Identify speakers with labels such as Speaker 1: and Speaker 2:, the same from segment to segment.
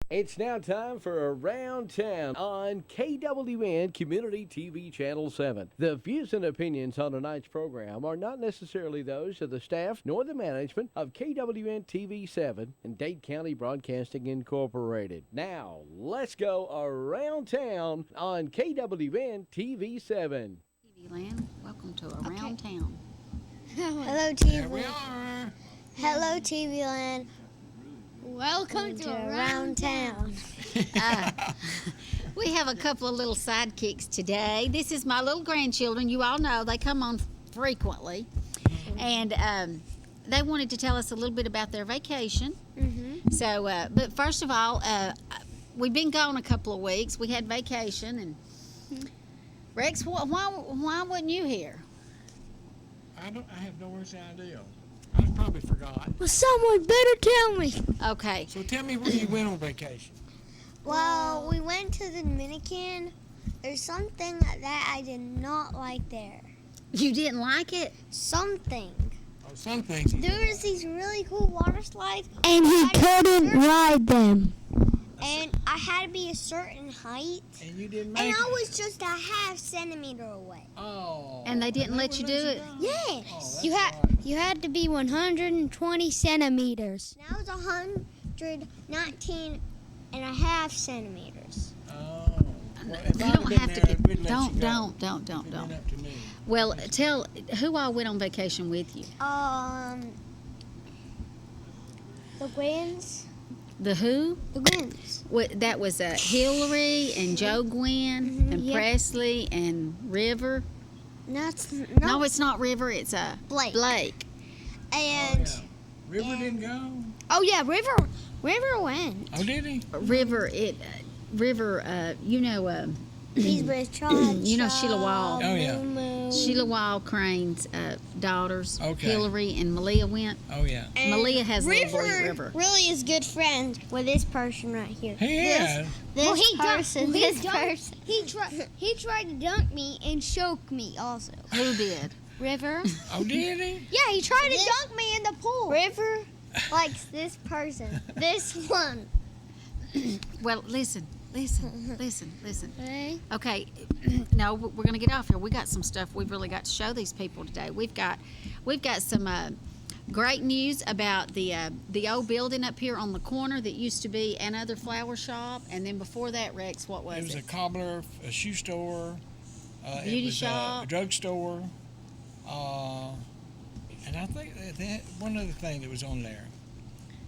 Speaker 1: It's now time for Around Town on KWN Community TV Channel 7. The views and opinions on tonight's program are not necessarily those of the staff nor the management of KWN TV 7 and Dade County Broadcasting Incorporated. Now, let's go Around Town on KWN TV 7.
Speaker 2: TV Land, welcome to Around Town.
Speaker 3: Hello, TV.
Speaker 4: There we are.
Speaker 3: Hello, TV Land.
Speaker 5: Welcome to
Speaker 3: Around Town.
Speaker 2: We have a couple of little sidekicks today. This is my little grandchildren. You all know they come on frequently. And they wanted to tell us a little bit about their vacation.
Speaker 3: Mm-hmm.
Speaker 2: So, but first of all, we've been gone a couple of weeks. We had vacation. And Rex, why wasn't you here?
Speaker 4: I have no worse idea. I probably forgot.
Speaker 3: Well, someone better tell me.
Speaker 2: Okay.
Speaker 4: So tell me where you went on vacation.
Speaker 3: Well, we went to the Dominican. There's something that I did not like there.
Speaker 2: You didn't like it?
Speaker 3: Something.
Speaker 4: Oh, some things. you
Speaker 3: There
Speaker 4: didn't
Speaker 3: was these really cool water slides.
Speaker 5: And he couldn't ride them.
Speaker 3: And I had to be a certain height.
Speaker 4: like. And you didn't
Speaker 3: And
Speaker 4: make
Speaker 3: I
Speaker 4: it.
Speaker 3: was just a half centimeter away.
Speaker 4: Oh.
Speaker 2: And they didn't let you do it?
Speaker 4: go?
Speaker 3: Yes.
Speaker 4: Oh, that's
Speaker 5: You had
Speaker 4: right.
Speaker 5: you had to be 120 centimeters.
Speaker 3: Now it's 119 and a half centimeters.
Speaker 4: Oh. Well, if
Speaker 2: You
Speaker 4: I'd
Speaker 2: don't
Speaker 4: been
Speaker 2: have to
Speaker 4: there,
Speaker 2: get,
Speaker 4: we'd let you go.
Speaker 2: don't.
Speaker 4: It'd been up to me.
Speaker 2: Well, tell who all went on vacation with you.
Speaker 3: The Gwens.
Speaker 2: The who?
Speaker 3: The Gwens.
Speaker 2: That was Hillary and Joe Gwynn and
Speaker 3: yeah.
Speaker 2: Presley and River.
Speaker 3: That's
Speaker 2: No, it's not River. It's
Speaker 3: Blake.
Speaker 2: Blake.
Speaker 3: And
Speaker 4: Oh, yeah. River didn't go.
Speaker 3: oh yeah, River went.
Speaker 4: Oh, did he?
Speaker 2: River. River.
Speaker 3: He's with Charles.
Speaker 2: You know Sheila Wall.
Speaker 4: Oh, yeah.
Speaker 2: Sheila Wall Crane's daughters.
Speaker 4: Okay.
Speaker 2: Hillary and Malia went.
Speaker 4: Oh, yeah.
Speaker 3: And
Speaker 2: Malia has a little boy, River.
Speaker 3: really is good friends with this person right here.
Speaker 4: Yeah.
Speaker 3: This person.
Speaker 5: He tried to dunk me and choke me also.
Speaker 2: Who did?
Speaker 5: River?
Speaker 4: Oh, did he?
Speaker 5: Yeah, he tried
Speaker 3: This-
Speaker 5: to dunk me in the pool.
Speaker 3: River likes this person. This one.
Speaker 2: Well, listen.
Speaker 5: Okay.
Speaker 2: Okay, no, we're going to get off here. We got some stuff we've really got to show these people today. We've got some great news about the old building up here on the corner that used to be another flower shop, and then before that, Rex, what was
Speaker 4: It was
Speaker 2: it?
Speaker 4: a cobbler, a shoe store,
Speaker 2: Beauty
Speaker 4: it was
Speaker 2: shop.
Speaker 4: a drugstore, and I think that one other thing that was on there.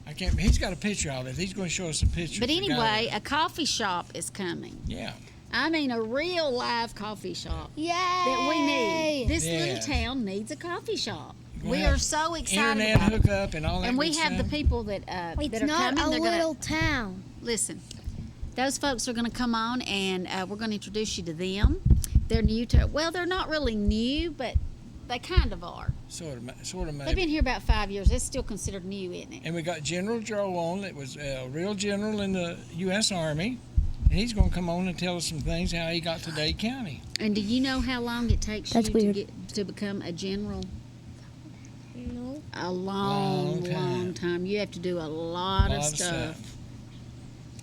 Speaker 4: I can't. He's got a picture of it. He's going to show us some pictures.
Speaker 2: But
Speaker 4: The guy
Speaker 2: anyway,
Speaker 4: that-
Speaker 2: a coffee shop is coming.
Speaker 4: yeah.
Speaker 2: I mean, a real live coffee shop
Speaker 5: Yay!
Speaker 2: that we need. This
Speaker 4: Yeah.
Speaker 2: little town needs a coffee shop.
Speaker 4: We'll
Speaker 2: We
Speaker 4: have
Speaker 2: are so excited
Speaker 4: Internet
Speaker 2: about it.
Speaker 4: hookup and all that.
Speaker 2: And we
Speaker 4: good
Speaker 2: have the
Speaker 4: stuff.
Speaker 2: people that
Speaker 5: It's
Speaker 2: that are
Speaker 5: not
Speaker 2: coming.
Speaker 5: a
Speaker 2: They're gonna
Speaker 5: little town.
Speaker 2: listen. Those folks are going to come on, and we're going to introduce you to them. They're new to. Well, they're not really new, but they kind of are.
Speaker 4: Sort of
Speaker 2: They've
Speaker 4: maybe.
Speaker 2: been here about 5 years. It's still considered new, isn't it?
Speaker 4: And we got General Joe on. That was a real general in the U.S. Army. And he's going to come on and tell us some things how he got to Dade County.
Speaker 2: And do you know how long it takes
Speaker 5: That's
Speaker 2: you
Speaker 5: weird.
Speaker 2: to become a general?
Speaker 3: No.
Speaker 2: A long, long time. You have to do a lot of stuff.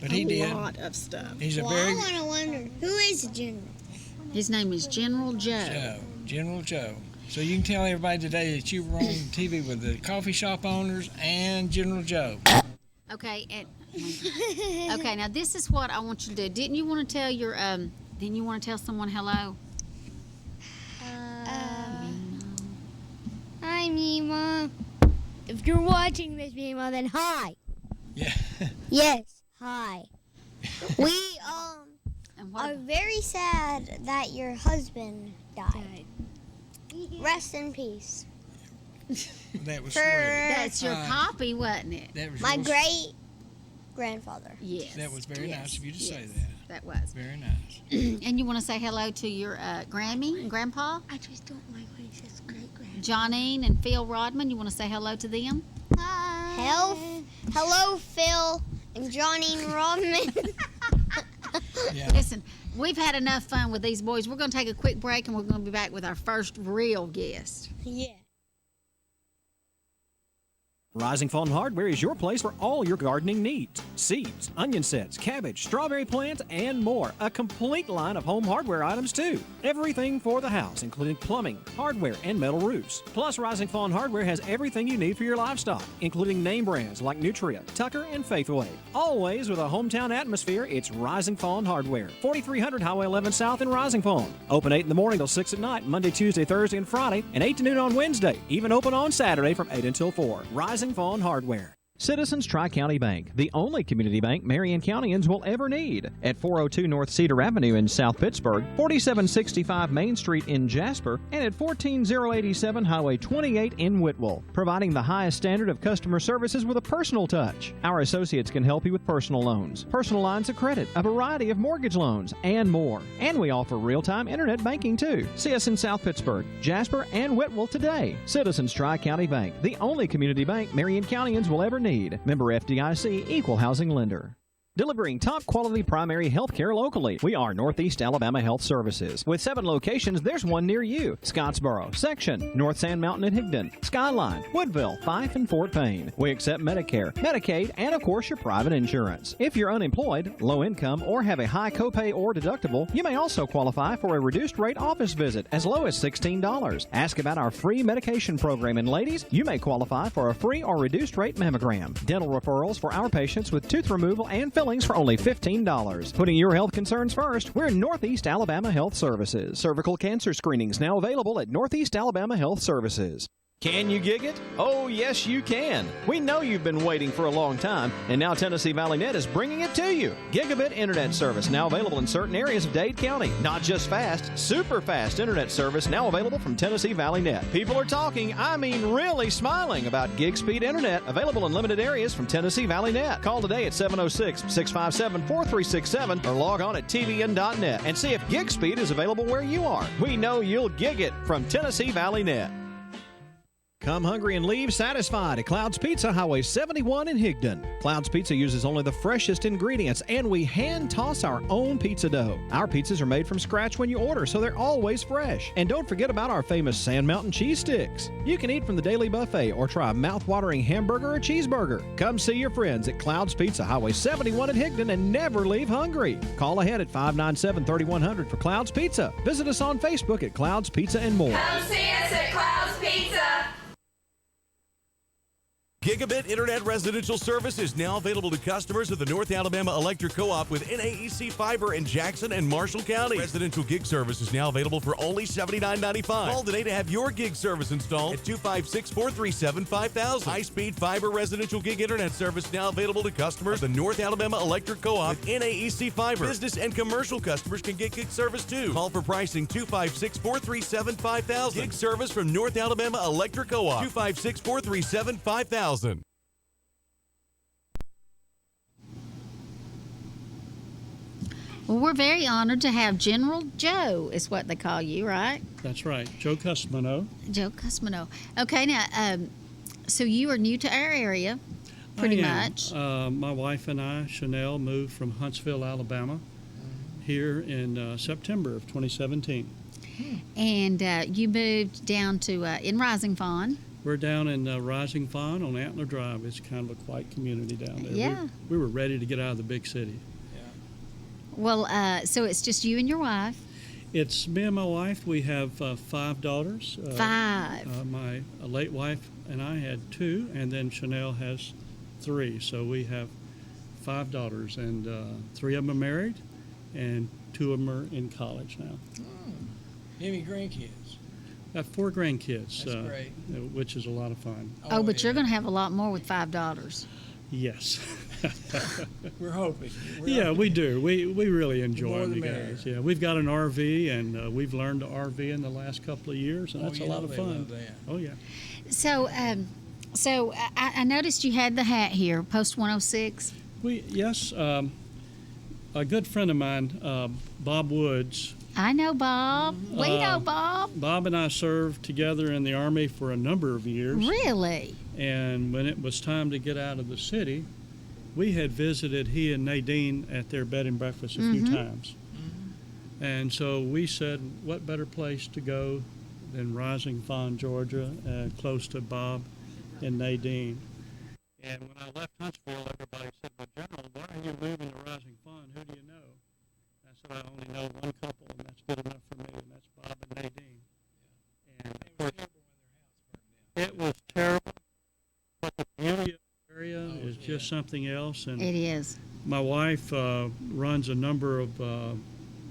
Speaker 4: But he did.
Speaker 2: A lot of stuff.
Speaker 4: He's a
Speaker 3: Well,
Speaker 4: very
Speaker 3: I want to wonder who is the general.
Speaker 2: His name is General Joe.
Speaker 4: Joe, General Joe. So you can tell everybody today that you were on TV with the coffee shop owners and General Joe.
Speaker 2: Okay, and okay. Now this is what I want you to do. Didn't you want to tell your Didn't you want to tell someone hello?
Speaker 5: Hi, Mima. If you're watching this, Mima, then hi.
Speaker 4: Yeah.
Speaker 5: Yes, hi.
Speaker 3: We
Speaker 2: And what?
Speaker 3: are very sad that your husband died. Rest in peace.
Speaker 4: That was
Speaker 3: For
Speaker 4: sweet.
Speaker 2: That's your poppy, wasn't it?
Speaker 4: That was
Speaker 3: my
Speaker 4: real-
Speaker 3: great grandfather.
Speaker 2: Yes.
Speaker 4: That was very
Speaker 2: yes,
Speaker 4: nice of you to say
Speaker 2: yes,
Speaker 4: that.
Speaker 2: That was.
Speaker 4: Very nice.
Speaker 2: And you want to say hello to your Grammy and Grandpa,
Speaker 3: I just don't like when he says great grandfather.
Speaker 2: Johnine and Phil Rodman. You want to say hello to them?
Speaker 3: Hello, Phil and Johnny Rodman.
Speaker 4: Yeah.
Speaker 2: Listen, we've had enough fun with these boys. We're going to take a quick break, and we're going to be back with our first real guest.
Speaker 3: Yeah.
Speaker 6: Rising Fawn Hardware is your place for all your gardening needs. Seeds, onion sets, cabbage, strawberry plants, and more. A complete line of home hardware items, too. Everything for the house, including plumbing, hardware, and metal roofs. Plus, Rising Fawn Hardware has everything you need for your livestock, including name brands like Nutria, Tucker, and Faithway. Always with a hometown atmosphere, it's Rising Fawn Hardware. 4300 Highway 11 South in Rising Fawn. Open 8 in the morning till 6 at night, Monday, Tuesday, Thursday, and Friday, and 8 to noon on Wednesday. Even open on Saturday from 8 until 4. Rising Fawn Hardware. Citizens Tri-County Bank, the only community bank Marion Countyans will ever need. At 402 North Cedar Avenue in South Pittsburgh, 4765 Main Street in Jasper, and at 14087 Highway 28 in Whitwell. Providing the highest standard of customer services with a personal touch. Our associates can help you with personal loans, personal lines of credit, a variety of mortgage loans, and more. And we offer real-time internet banking too. See us in South Pittsburgh, Jasper, and Whitwell today. Citizens Tri-County Bank, the only community bank Marion Countyans will ever need. Member FDIC, Equal Housing Lender. Delivering top-quality primary health care locally. We are Northeast Alabama Health Services. With 7 locations, there's one near you. Scottsboro, Section, North Sand Mountain and Higdon, Skyline, Woodville, Fife, and Fort Payne. We accept Medicare, Medicaid, and of course your private insurance. If you're unemployed, low income, or have a high copay or deductible, you may also qualify for a reduced rate office visit as low as $16. Ask about our free medication program, and ladies, you may qualify for a free or reduced rate mammogram. Dental referrals for our patients with tooth removal and fillings for only $15. Putting your health concerns first, we're Northeast Alabama Health Services. Cervical cancer screenings now available at Northeast Alabama Health Services. Can you gig it? Oh, yes, you can. We know you've been waiting for a long time, and now Tennessee Valley Net is bringing it to you. Gigabit internet service now available in certain areas of Dade County. Not just fast, super fast internet service now available from Tennessee Valley Net. People are talking, I mean really smiling about gig speed internet available in limited areas from Tennessee Valley Net. Call today at 706-657-4367 or log on at tvn.net and see if gig speed is available where you are. We know you'll gig it from Tennessee Valley Net. Come hungry and leave satisfied at Cloud's Pizza, Highway 71 in Higdon. Cloud's Pizza uses only the freshest ingredients, and we hand toss our own pizza dough. Our pizzas are made from scratch when you order, so they're always fresh. And don't forget about our famous Sand Mountain cheese sticks. You can eat from the daily buffet or try a mouth-watering hamburger or cheeseburger. Come see your friends at Cloud's Pizza, Highway 71 in Higdon, and never leave hungry. Call ahead at 597-3100 for Cloud's Pizza. Visit us on Facebook at Cloud's Pizza and more.
Speaker 7: Come see us at Cloud's Pizza.
Speaker 8: Gigabit Internet residential service is now available to customers of the North Alabama Electric Co-op with NAEC Fiber in Jackson and Marshall County. Residential gig service is now available for only $79.95. Call today to have your gig service installed at 256-437-5000. High-speed fiber residential gig internet service now available to customers of the North Alabama Electric Co-op with NAEC Fiber. Business and commercial customers can get gig service too. Call for pricing 256-437-5000. Gig service from North Alabama Electric Co-op. 256-437-5000.
Speaker 2: Well, we're very honored to have General Joe, is what they call you, right?
Speaker 9: That's right, Joe Cusmano.
Speaker 2: Joe Cusmano. Okay, now, so you are new to our area, pretty much.
Speaker 9: My wife and I, Chanel, moved from Huntsville, Alabama, here in September of 2017.
Speaker 2: And you moved down to in Rising Fawn.
Speaker 9: We're down in Rising Fawn on Antler Drive. It's kind of a quiet community down there.
Speaker 2: Yeah.
Speaker 9: We were ready to get out of the big city.
Speaker 2: Well, so it's just you and your wife?
Speaker 9: It's me and my wife. We have 5 daughters.
Speaker 2: 5.
Speaker 9: My late wife and I had 2, and then Chanel has 3. So we have 5 daughters, and 3 of them are married, and 2 of them are in college now.
Speaker 4: Any grandkids?
Speaker 9: Got 4 grandkids.
Speaker 4: That's great.
Speaker 9: Which is a lot of fun.
Speaker 2: Oh, but you're going to have a lot more with 5 daughters.
Speaker 9: Yes.
Speaker 4: We're hoping.
Speaker 9: We do. We really enjoy
Speaker 4: more
Speaker 9: them,
Speaker 4: the
Speaker 9: you
Speaker 4: merrier.
Speaker 9: guys. Yeah, we've got an RV, and we've learned to RV in the last couple of years, and that's a lot of
Speaker 4: they
Speaker 9: fun.
Speaker 4: love that.
Speaker 9: Oh, yeah.
Speaker 2: So, I noticed you had the hat here, Post 106.
Speaker 9: Yes. A good friend of mine, Bob Woods.
Speaker 2: I know Bob. We know Bob.
Speaker 9: Bob and I served together in the Army for a number of years.
Speaker 2: Really?
Speaker 9: And when it was time to get out of the city, we had visited he and Nadine at their bed and breakfast a few times. And so we said, what better place to go than Rising Fawn, Georgia, close to Bob and Nadine. And when I left Huntsville, everybody said, "Well, General, why are you moving to Rising Fun? Who do you know?" I said, "I only know one couple, and that's good enough for me, and that's Bob and Nadine." And of course, it was terrible, but the beauty of the area is just something else. And
Speaker 2: It is.
Speaker 9: my wife runs a number of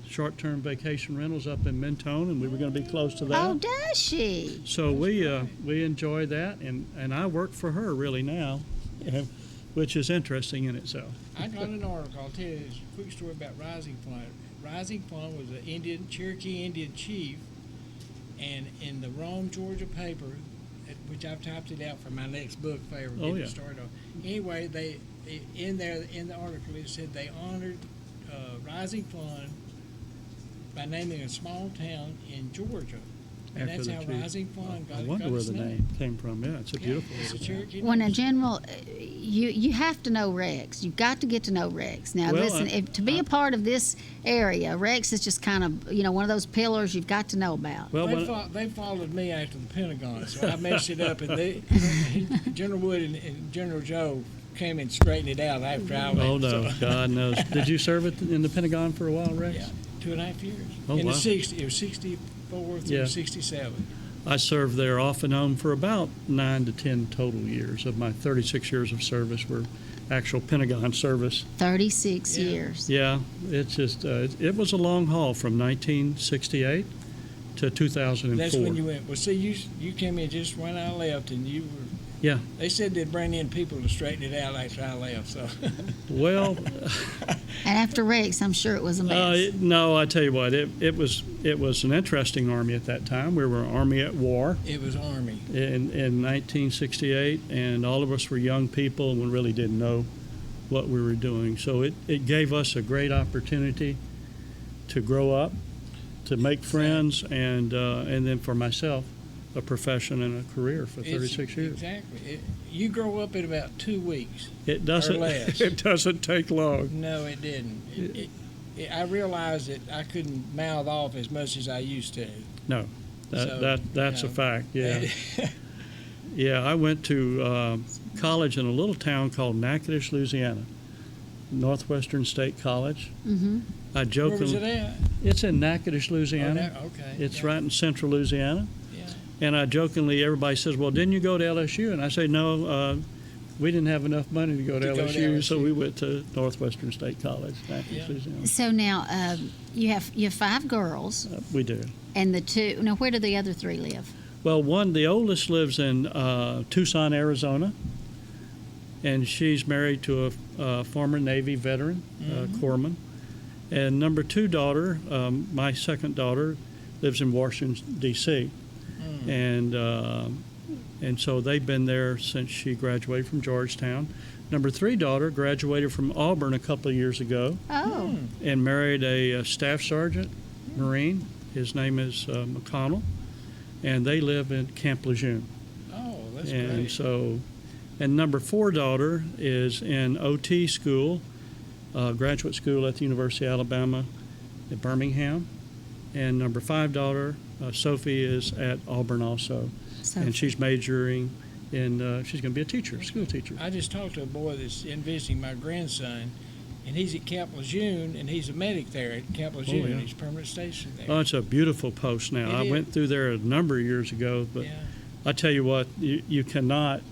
Speaker 9: short-term vacation rentals up in Mentone, and we were going to be close to that.
Speaker 2: Oh, does she?
Speaker 9: So we enjoy that, and I work for her really now, which is interesting in itself.
Speaker 4: I got an article. I'll tell you a quick story about Rising Fun. Rising Fun was an Cherokee Indian chief, and in the Rome, Georgia paper, which I've typed it out for my next book if I ever get it started on. Anyway, they in the article it said they honored Rising Fun by naming a small town in Georgia. And
Speaker 9: After
Speaker 4: that's
Speaker 9: the
Speaker 4: how
Speaker 9: chief.
Speaker 4: Rising Fun got
Speaker 9: I wonder
Speaker 4: got
Speaker 9: where
Speaker 4: its
Speaker 9: the name came from. Yeah, it's a beautiful
Speaker 4: It's a
Speaker 9: town.
Speaker 4: Cherokee
Speaker 2: Well, now,
Speaker 4: name.
Speaker 2: General, you have to know Rex. You've got to get to know Rex. Now,
Speaker 9: Well,
Speaker 2: listen, to be a part of this area, Rex is just kind of, one of those pillars you've got to know about.
Speaker 9: Well,
Speaker 4: They followed me after the Pentagon, so I messed it up, and General Wood and General Joe came and straightened it out after I left.
Speaker 9: oh no,
Speaker 4: so-
Speaker 9: God knows. Did you serve in the Pentagon for a while, Rex?
Speaker 4: Yeah, 2.5 years.
Speaker 9: Oh,
Speaker 4: In
Speaker 9: wow.
Speaker 4: the 60s, it was 64 through
Speaker 9: Yeah.
Speaker 4: 67.
Speaker 9: I served there off and on for about 9 to 10 total years. Of my 36 years of service were actual Pentagon service.
Speaker 2: 36
Speaker 4: Yeah.
Speaker 2: years.
Speaker 9: Yeah, it's just it was a long haul from 1968 to 2004.
Speaker 4: That's when you went. Well, see, you came in just when I left, and you were.
Speaker 9: Yeah.
Speaker 4: They said they'd bring in people to straighten it out after I left. So.
Speaker 9: Well,
Speaker 2: And after Rex, I'm sure it was a mess.
Speaker 9: no, I tell you what, it was an interesting Army at that time. We were an Army at war
Speaker 4: It was Army.
Speaker 9: in 1968, and all of us were young people and we really didn't know what we were doing. So it gave us a great opportunity to grow up, to make friends, and then for myself, a profession and a career for 36 years.
Speaker 4: Exactly. You grow up in about 2 weeks.
Speaker 9: It doesn't.
Speaker 4: less.
Speaker 9: It doesn't take long.
Speaker 4: No, it didn't. I realized that I couldn't mouth off as much as I used to.
Speaker 9: No, that's a fact. Yeah.
Speaker 4: Yeah.
Speaker 9: Yeah, I went to college in a little town called Natchitoches, Louisiana, Northwestern State College.
Speaker 2: Mm-hmm.
Speaker 9: I
Speaker 4: Where
Speaker 9: jokingly,
Speaker 4: was it at?
Speaker 9: it's in Natchitoches, Louisiana.
Speaker 4: Okay.
Speaker 9: It's
Speaker 4: yeah.
Speaker 9: right in central Louisiana.
Speaker 4: Yeah.
Speaker 9: And I jokingly, everybody says, "Well, didn't you go to LSU?" And I say, "No, we didn't have enough money to go to LSU, so we went to Northwestern State College, Natchitoches,
Speaker 4: Yeah.
Speaker 9: Louisiana."
Speaker 2: So now you have 5 girls,
Speaker 9: We do.
Speaker 2: and the 2. Now, where do the other 3 live?
Speaker 9: Well, the oldest lives in Tucson, Arizona, and she's married to a former Navy veteran, corpsman. And number 2 daughter, my second daughter, lives in Washington, D.C. And so they've been there since she graduated from Georgetown. Number 3 daughter graduated from Auburn a couple of years ago
Speaker 2: Oh,
Speaker 9: and married a staff sergeant, Marine. His name is McConnell, and they live in Camp Lejeune.
Speaker 4: Oh, that's
Speaker 9: And
Speaker 4: great.
Speaker 9: so, and number 4 daughter is in OT school, graduate school at the University of Alabama at Birmingham. And number 5 daughter, Sophie, is at Auburn also.
Speaker 2: so
Speaker 9: And she's majoring in, she's going to be a teacher, school teacher.
Speaker 4: I just talked to a boy that's in visiting my grandson, and he's at Camp Lejeune, and he's a medic there at Camp Lejeune.
Speaker 9: yeah.
Speaker 4: He's permanent stationed there.
Speaker 9: Oh, it's a beautiful post now.
Speaker 4: It
Speaker 9: I
Speaker 4: is.
Speaker 9: went through there a number of years ago, but
Speaker 4: Yeah.
Speaker 9: I tell you what, you cannot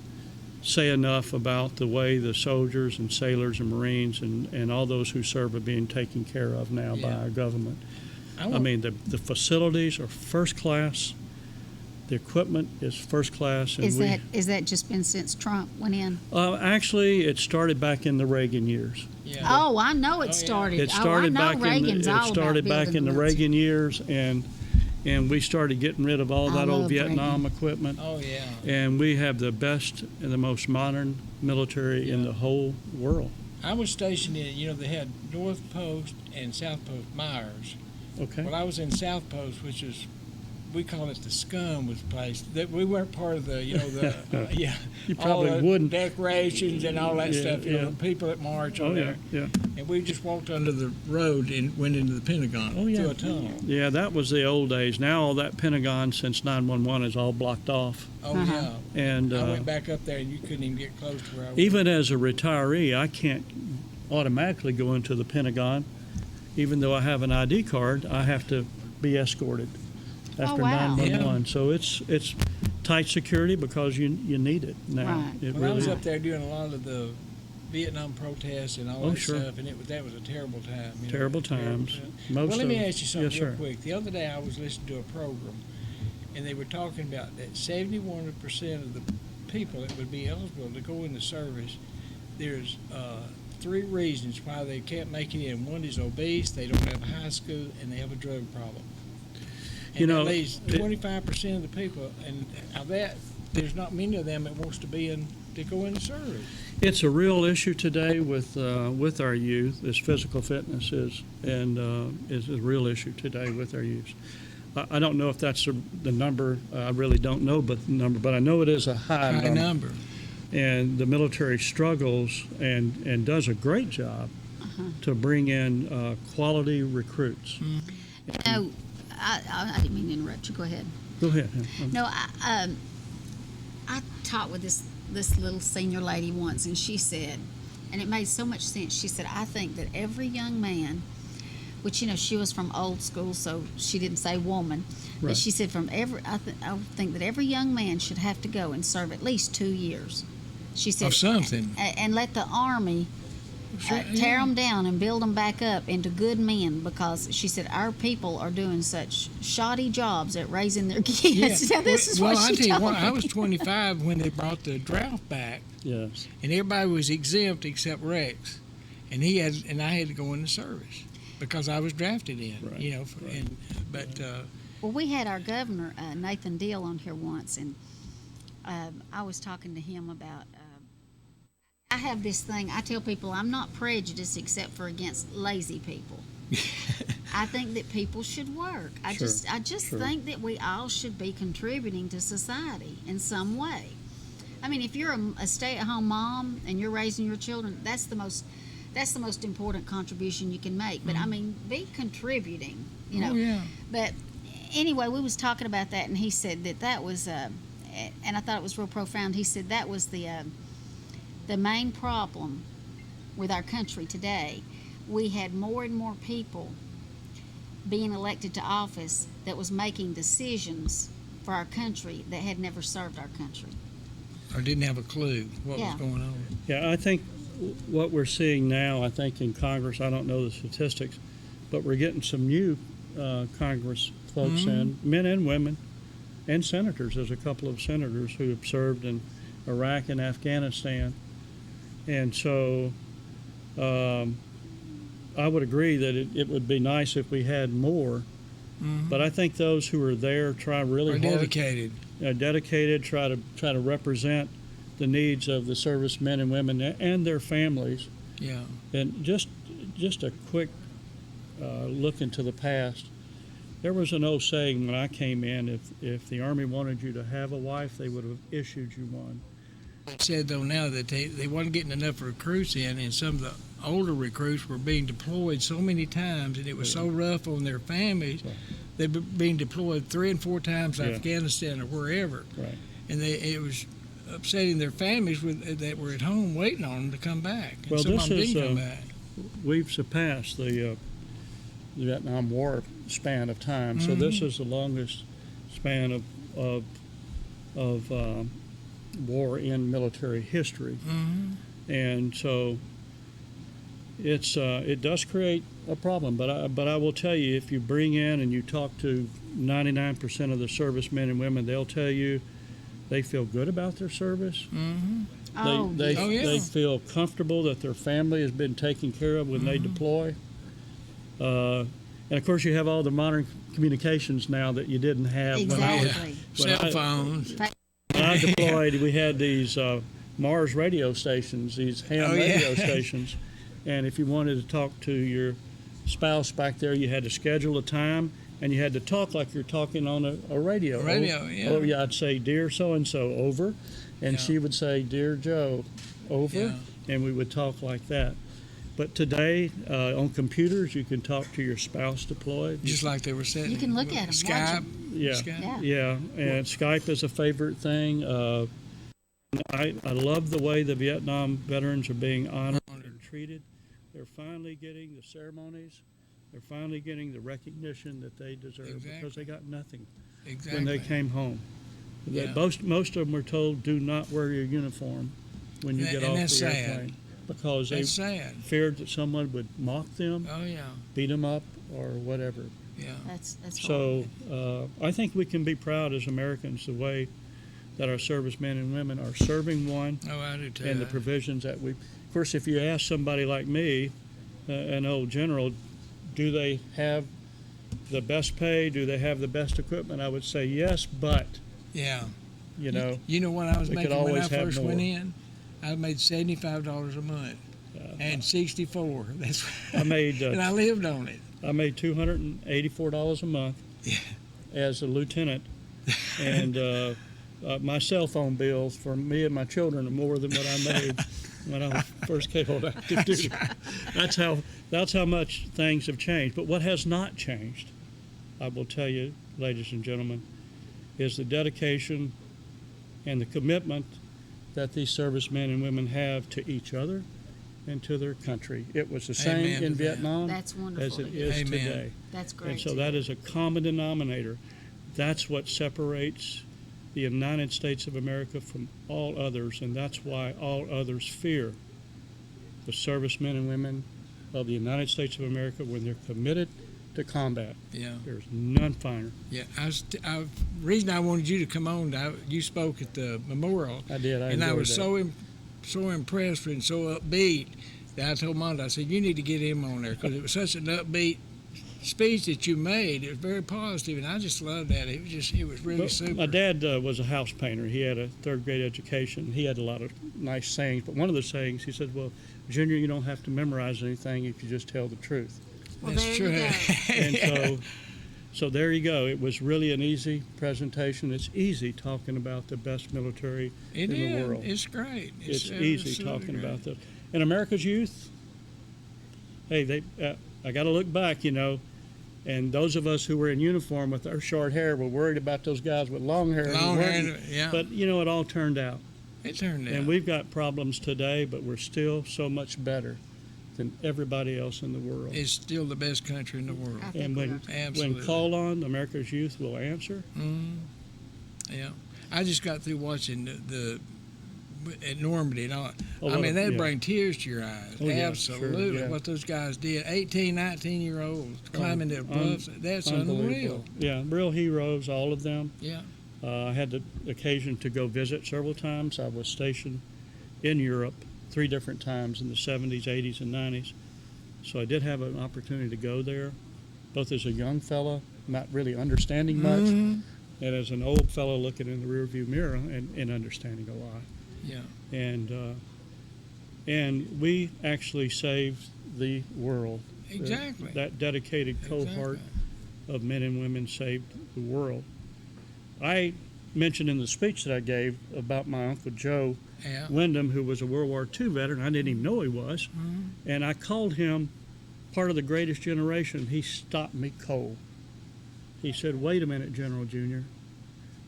Speaker 9: say enough about the way the soldiers and sailors and Marines and all those who serve are being taken care of now by
Speaker 4: Yeah.
Speaker 9: our government.
Speaker 4: I
Speaker 9: I
Speaker 4: want-
Speaker 9: mean, the facilities are first class. The equipment is first class. And
Speaker 2: is that just been since Trump went in?
Speaker 9: Actually, it started back in the Reagan years.
Speaker 4: yeah.
Speaker 2: Oh, I know
Speaker 4: Oh,
Speaker 2: it
Speaker 4: yeah.
Speaker 2: started.
Speaker 9: It started
Speaker 2: I know
Speaker 9: back
Speaker 2: Reagan's all about
Speaker 9: back in
Speaker 2: building
Speaker 9: the
Speaker 2: military.
Speaker 9: Reagan years, and we started getting rid of all
Speaker 2: I
Speaker 9: that old
Speaker 2: love
Speaker 9: Vietnam equipment.
Speaker 4: Oh, yeah.
Speaker 9: And we have the best and the most modern military in
Speaker 4: Yeah.
Speaker 9: the whole world.
Speaker 4: I was stationed in, they had North Post and South Post, Myers.
Speaker 9: Okay.
Speaker 4: Well, I was in South Post, which is we call it the scum was placed. That we weren't part of the, yeah.
Speaker 9: You
Speaker 4: all
Speaker 9: probably
Speaker 4: the
Speaker 9: wouldn't.
Speaker 4: decorations and all that
Speaker 9: Yeah,
Speaker 4: stuff.
Speaker 9: yeah.
Speaker 4: The people that march
Speaker 9: Oh,
Speaker 4: on
Speaker 9: yeah,
Speaker 4: there.
Speaker 9: yeah.
Speaker 4: And we just walked under the road and went into the Pentagon
Speaker 9: Oh, yeah.
Speaker 4: through a tunnel.
Speaker 9: Yeah, that was the old days. Now all that Pentagon since 911 is all blocked off.
Speaker 4: Oh yeah.
Speaker 9: And
Speaker 4: I went back up there and you couldn't even get close to where I was.
Speaker 9: even as a retiree, I can't automatically go into the Pentagon. Even though I have an ID card, I have to be escorted after
Speaker 2: wow.
Speaker 9: 911. So it's tight security because you need it now.
Speaker 2: Right.
Speaker 9: It
Speaker 4: When I was
Speaker 9: really
Speaker 4: up there doing a lot of the Vietnam protests and all
Speaker 9: Oh,
Speaker 4: that
Speaker 9: sure.
Speaker 4: stuff, and that was a terrible time.
Speaker 9: Terrible times. Most
Speaker 4: Well, let me
Speaker 9: of-
Speaker 4: ask you something
Speaker 9: yes,
Speaker 4: real
Speaker 9: sir.
Speaker 4: quick. The other day I was listening to a program, and they were talking about that 71% of the people that would be eligible to go in the service, there's 3 reasons why they can't make it in. One is obese, they don't have high school, and they have a drug problem. And
Speaker 9: You know,
Speaker 4: that leaves 25% of the people, and of that, there's not many of them that wants to go in the service.
Speaker 9: It's a real issue today with our youth. This physical fitness is a real issue today with our youth. I don't know if that's the number. I really don't know, but I know it is a high number. And the military struggles and does a great job to bring in quality recruits.
Speaker 2: I didn't mean to interrupt you. Go ahead.
Speaker 9: Go ahead.
Speaker 2: No, I talked with this little senior lady once, and she said, and it made so much sense. She said, I think that every young man, which she was from old school, so she didn't say woman,
Speaker 9: Right.
Speaker 2: but she said I think that every young man should have to go and serve at least 2 years. She said,
Speaker 4: Of something.
Speaker 2: and let the Army tear them down and build them back up into good men, because she said our people are doing such shoddy jobs at raising their kids. Now, this is
Speaker 4: well,
Speaker 2: what
Speaker 4: I
Speaker 2: she
Speaker 4: tell you
Speaker 2: told
Speaker 4: what,
Speaker 2: me.
Speaker 4: I was 25 when they brought the draft back,
Speaker 9: Yes.
Speaker 4: and everybody was exempt except Rex, and I had to go in the service because I was drafted in.
Speaker 9: Right.
Speaker 2: Well, we had our governor, Nathan Deal, on here once, and I was talking to him about. I have this thing. I tell people I'm not prejudiced except for against lazy people. I think that people should work. I
Speaker 9: Sure,
Speaker 2: just
Speaker 9: sure.
Speaker 2: think that we all should be contributing to society in some way. I mean, if you're a stay-at-home mom and you're raising your children, that's the most important contribution you can make. But I mean, be contributing.
Speaker 4: Oh, yeah.
Speaker 2: But anyway, we was talking about that, and he said that was, and I thought it was real profound. He said that was the main problem with our country today. We had more and more people being elected to office that was making decisions for our country that had never served our country.
Speaker 4: Or didn't have a clue what
Speaker 2: Yeah.
Speaker 4: was going on.
Speaker 9: Yeah, I think what we're seeing now, I think in Congress, I don't know the statistics, but we're getting some new Congress folks in, men and women, and senators. There's a couple of senators who have served in Iraq and Afghanistan. And so I would agree that it would be nice if we had more. But I think those who are there try really
Speaker 4: Or
Speaker 9: hard.
Speaker 4: dedicated.
Speaker 9: Try to represent the needs of the servicemen and women and their families.
Speaker 4: Yeah.
Speaker 9: And just a quick look into the past. There was an old saying when I came in: if the Army wanted you to have a wife, they would have issued you one.
Speaker 4: It said though now that they wasn't getting enough recruits in, and some of the older recruits were being deployed so many times, and it was so rough on their families.
Speaker 9: Right.
Speaker 4: They were being deployed 3 and 4 times to
Speaker 9: Yeah.
Speaker 4: Afghanistan or wherever,
Speaker 9: Right.
Speaker 4: and it was upsetting their families that were at home waiting on them to come back. And
Speaker 9: Well,
Speaker 4: some
Speaker 9: this
Speaker 4: of them
Speaker 9: is,
Speaker 4: didn't come back.
Speaker 9: We've surpassed the Vietnam War span of time, so this is the longest span of war in military history, and so it does create a problem. But I will tell you, if you bring in and you talk to 99% of the servicemen and women, they'll tell you they feel good about their service. They feel comfortable that their family has been taken care of when they deploy. And of course, you have all the modern communications now that you didn't have
Speaker 2: Exactly.
Speaker 4: Cell phones.
Speaker 9: when I deployed. We had these Mars radio stations, these ham radio stations, and if you wanted to talk to your spouse back there, you had to schedule a time, and you had to talk like you're talking on a radio.
Speaker 4: Radio, yeah.
Speaker 9: Oh, yeah, I'd say, "Dear so-and-so, over." And
Speaker 4: Yeah.
Speaker 9: she would say, "Dear Joe, over."
Speaker 4: Yeah.
Speaker 9: And we would talk like that. But today, on computers, you can talk to your spouse deployed.
Speaker 4: Just like they were saying.
Speaker 2: You can look at 'em, watch
Speaker 4: Skype.
Speaker 2: 'em.
Speaker 9: Yeah.
Speaker 4: Skype.
Speaker 2: Yeah.
Speaker 9: Yeah, and Skype is a favorite thing. I love the way the Vietnam veterans are being honored and treated. They're finally getting the ceremonies. They're finally getting the recognition that they deserve because they got nothing
Speaker 4: Exactly.
Speaker 9: when they came home.
Speaker 4: Yeah.
Speaker 9: That most of them were told, do not wear your uniform when you
Speaker 4: And-
Speaker 9: get
Speaker 4: and
Speaker 9: off
Speaker 4: that's
Speaker 9: the
Speaker 4: sad.
Speaker 9: airplane because they
Speaker 4: That's sad.
Speaker 9: feared that someone would mock them,
Speaker 4: Oh yeah.
Speaker 9: beat them up, or whatever.
Speaker 4: Yeah.
Speaker 2: That's
Speaker 9: So
Speaker 2: horrible.
Speaker 9: I think we can be proud as Americans the way that our servicemen and women are serving one
Speaker 4: Oh, I do too.
Speaker 9: and the provisions that we. Of course, if you ask somebody like me, an old general, do they have the best pay? Do they have the best equipment? I would say yes, but
Speaker 4: Yeah.
Speaker 9: you know,
Speaker 4: You know what I was
Speaker 9: we could
Speaker 4: making when I
Speaker 9: always have
Speaker 4: first went
Speaker 9: more.
Speaker 4: in? I made $75 a month and 64. That's
Speaker 9: I made
Speaker 4: and I lived on it.
Speaker 9: I made $284 a month as a lieutenant, and my cell phone bills for me and my children are more than what I made when I first came on active duty. That's how much things have changed. But what has not changed, I will tell you, ladies and gentlemen, is the dedication and the commitment that these servicemen and women have to each other and to their country. It was the same
Speaker 4: Amen to
Speaker 9: in
Speaker 4: that.
Speaker 9: Vietnam
Speaker 2: That's
Speaker 9: as
Speaker 2: wonderful.
Speaker 9: it is
Speaker 4: Amen.
Speaker 9: today.
Speaker 2: That's great.
Speaker 9: And so
Speaker 2: too.
Speaker 9: that is a common denominator. That's what separates the United States of America from all others, and that's why all others fear the servicemen and women of the United States of America when they're committed to combat.
Speaker 4: Yeah.
Speaker 9: There's none finer.
Speaker 4: Yeah. Reason I wanted you to come on, you spoke at the memorial.
Speaker 9: I did.
Speaker 4: And I
Speaker 9: enjoyed
Speaker 4: was
Speaker 9: that.
Speaker 4: so impressed and so upbeat that I told Monda, I said, you need to get him on there because it was such an upbeat speech that you made. It was very positive, and I just loved that. It was really
Speaker 9: But
Speaker 4: super.
Speaker 9: my dad was a house painter. He had a third grade education. He had a lot of nice sayings, but one of the sayings, he said, well, Junior, you don't have to memorize anything if you just tell the truth.
Speaker 2: Well,
Speaker 4: That's
Speaker 2: there
Speaker 4: true.
Speaker 2: you go.
Speaker 9: And so there you go. It was really an easy presentation. It's easy talking about the best military
Speaker 4: It
Speaker 9: in the
Speaker 4: is.
Speaker 9: world.
Speaker 4: It's great.
Speaker 9: It's easy
Speaker 4: absolutely
Speaker 9: talking
Speaker 4: great.
Speaker 9: about that. And America's youth, hey, I got to look back, and those of us who were in uniform with our short hair were worried about those guys with long hair.
Speaker 4: Long
Speaker 9: who
Speaker 4: hair,
Speaker 9: weren't.
Speaker 4: yeah.
Speaker 9: But, it all turned out.
Speaker 4: It turned out.
Speaker 9: And we've got problems today, but we're still so much better than everybody else in the world.
Speaker 4: It's still the best country in the world.
Speaker 2: I think
Speaker 9: And
Speaker 2: we
Speaker 9: when,
Speaker 2: are.
Speaker 4: Absolutely.
Speaker 9: when called on, America's youth will answer.
Speaker 4: Yeah. I just got through watching the at Normandy. And all.
Speaker 9: Oh,
Speaker 4: I mean, that'd
Speaker 9: yeah.
Speaker 4: bring tears to your eyes.
Speaker 9: Oh, yeah, sure,
Speaker 4: Absolutely.
Speaker 9: yeah.
Speaker 4: What those guys did. 18, 19-year-olds climbing their bluffs. That's unreal.
Speaker 9: Unbelievable. Yeah, real heroes, all of them.
Speaker 4: Yeah.
Speaker 9: I had the occasion to go visit several times. I was stationed in Europe 3 different times in the 70s, 80s, and 90s. So I did have an opportunity to go there, both as a young fellow, not really understanding much, and as an old fellow looking in the rearview mirror and understanding a lot.
Speaker 4: Yeah.
Speaker 9: And we actually saved the world.
Speaker 4: Exactly.
Speaker 9: That dedicated cohort of men and women saved the world. I mentioned in the speech that I gave about my Uncle Joe
Speaker 4: Yeah.
Speaker 9: Wyndham, who was a World War II veteran. I didn't even know he was. And I called him part of the greatest generation. He stopped me cold. He said, wait a minute, General Junior.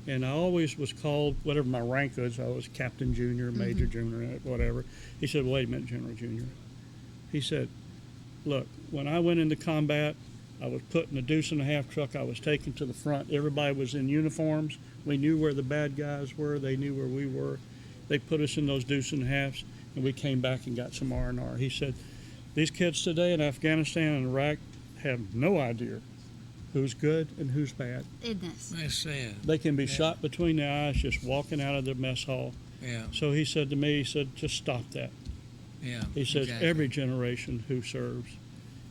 Speaker 9: And I always was called, whatever my rank was, I was Captain Junior, Major Junior, whatever. He said, wait a minute, General Junior. He said, look, when I went into combat, I was put in a deuce-and-a-half truck. I was taken to the front. Everybody was in uniforms. We knew where the bad guys were. They knew where we were. They put us in those deuce-and-a-halves, and we came back and got some R&R. He said, these kids today in Afghanistan and Iraq have no idea who's good and who's bad.
Speaker 2: Isn't this?
Speaker 4: That's sad.
Speaker 9: They can be shot between the eyes just walking out of the mess hall.
Speaker 4: Yeah.
Speaker 9: So he said to me, he said, just stop that.
Speaker 4: Yeah.
Speaker 9: He says
Speaker 4: exactly.
Speaker 9: every generation who serves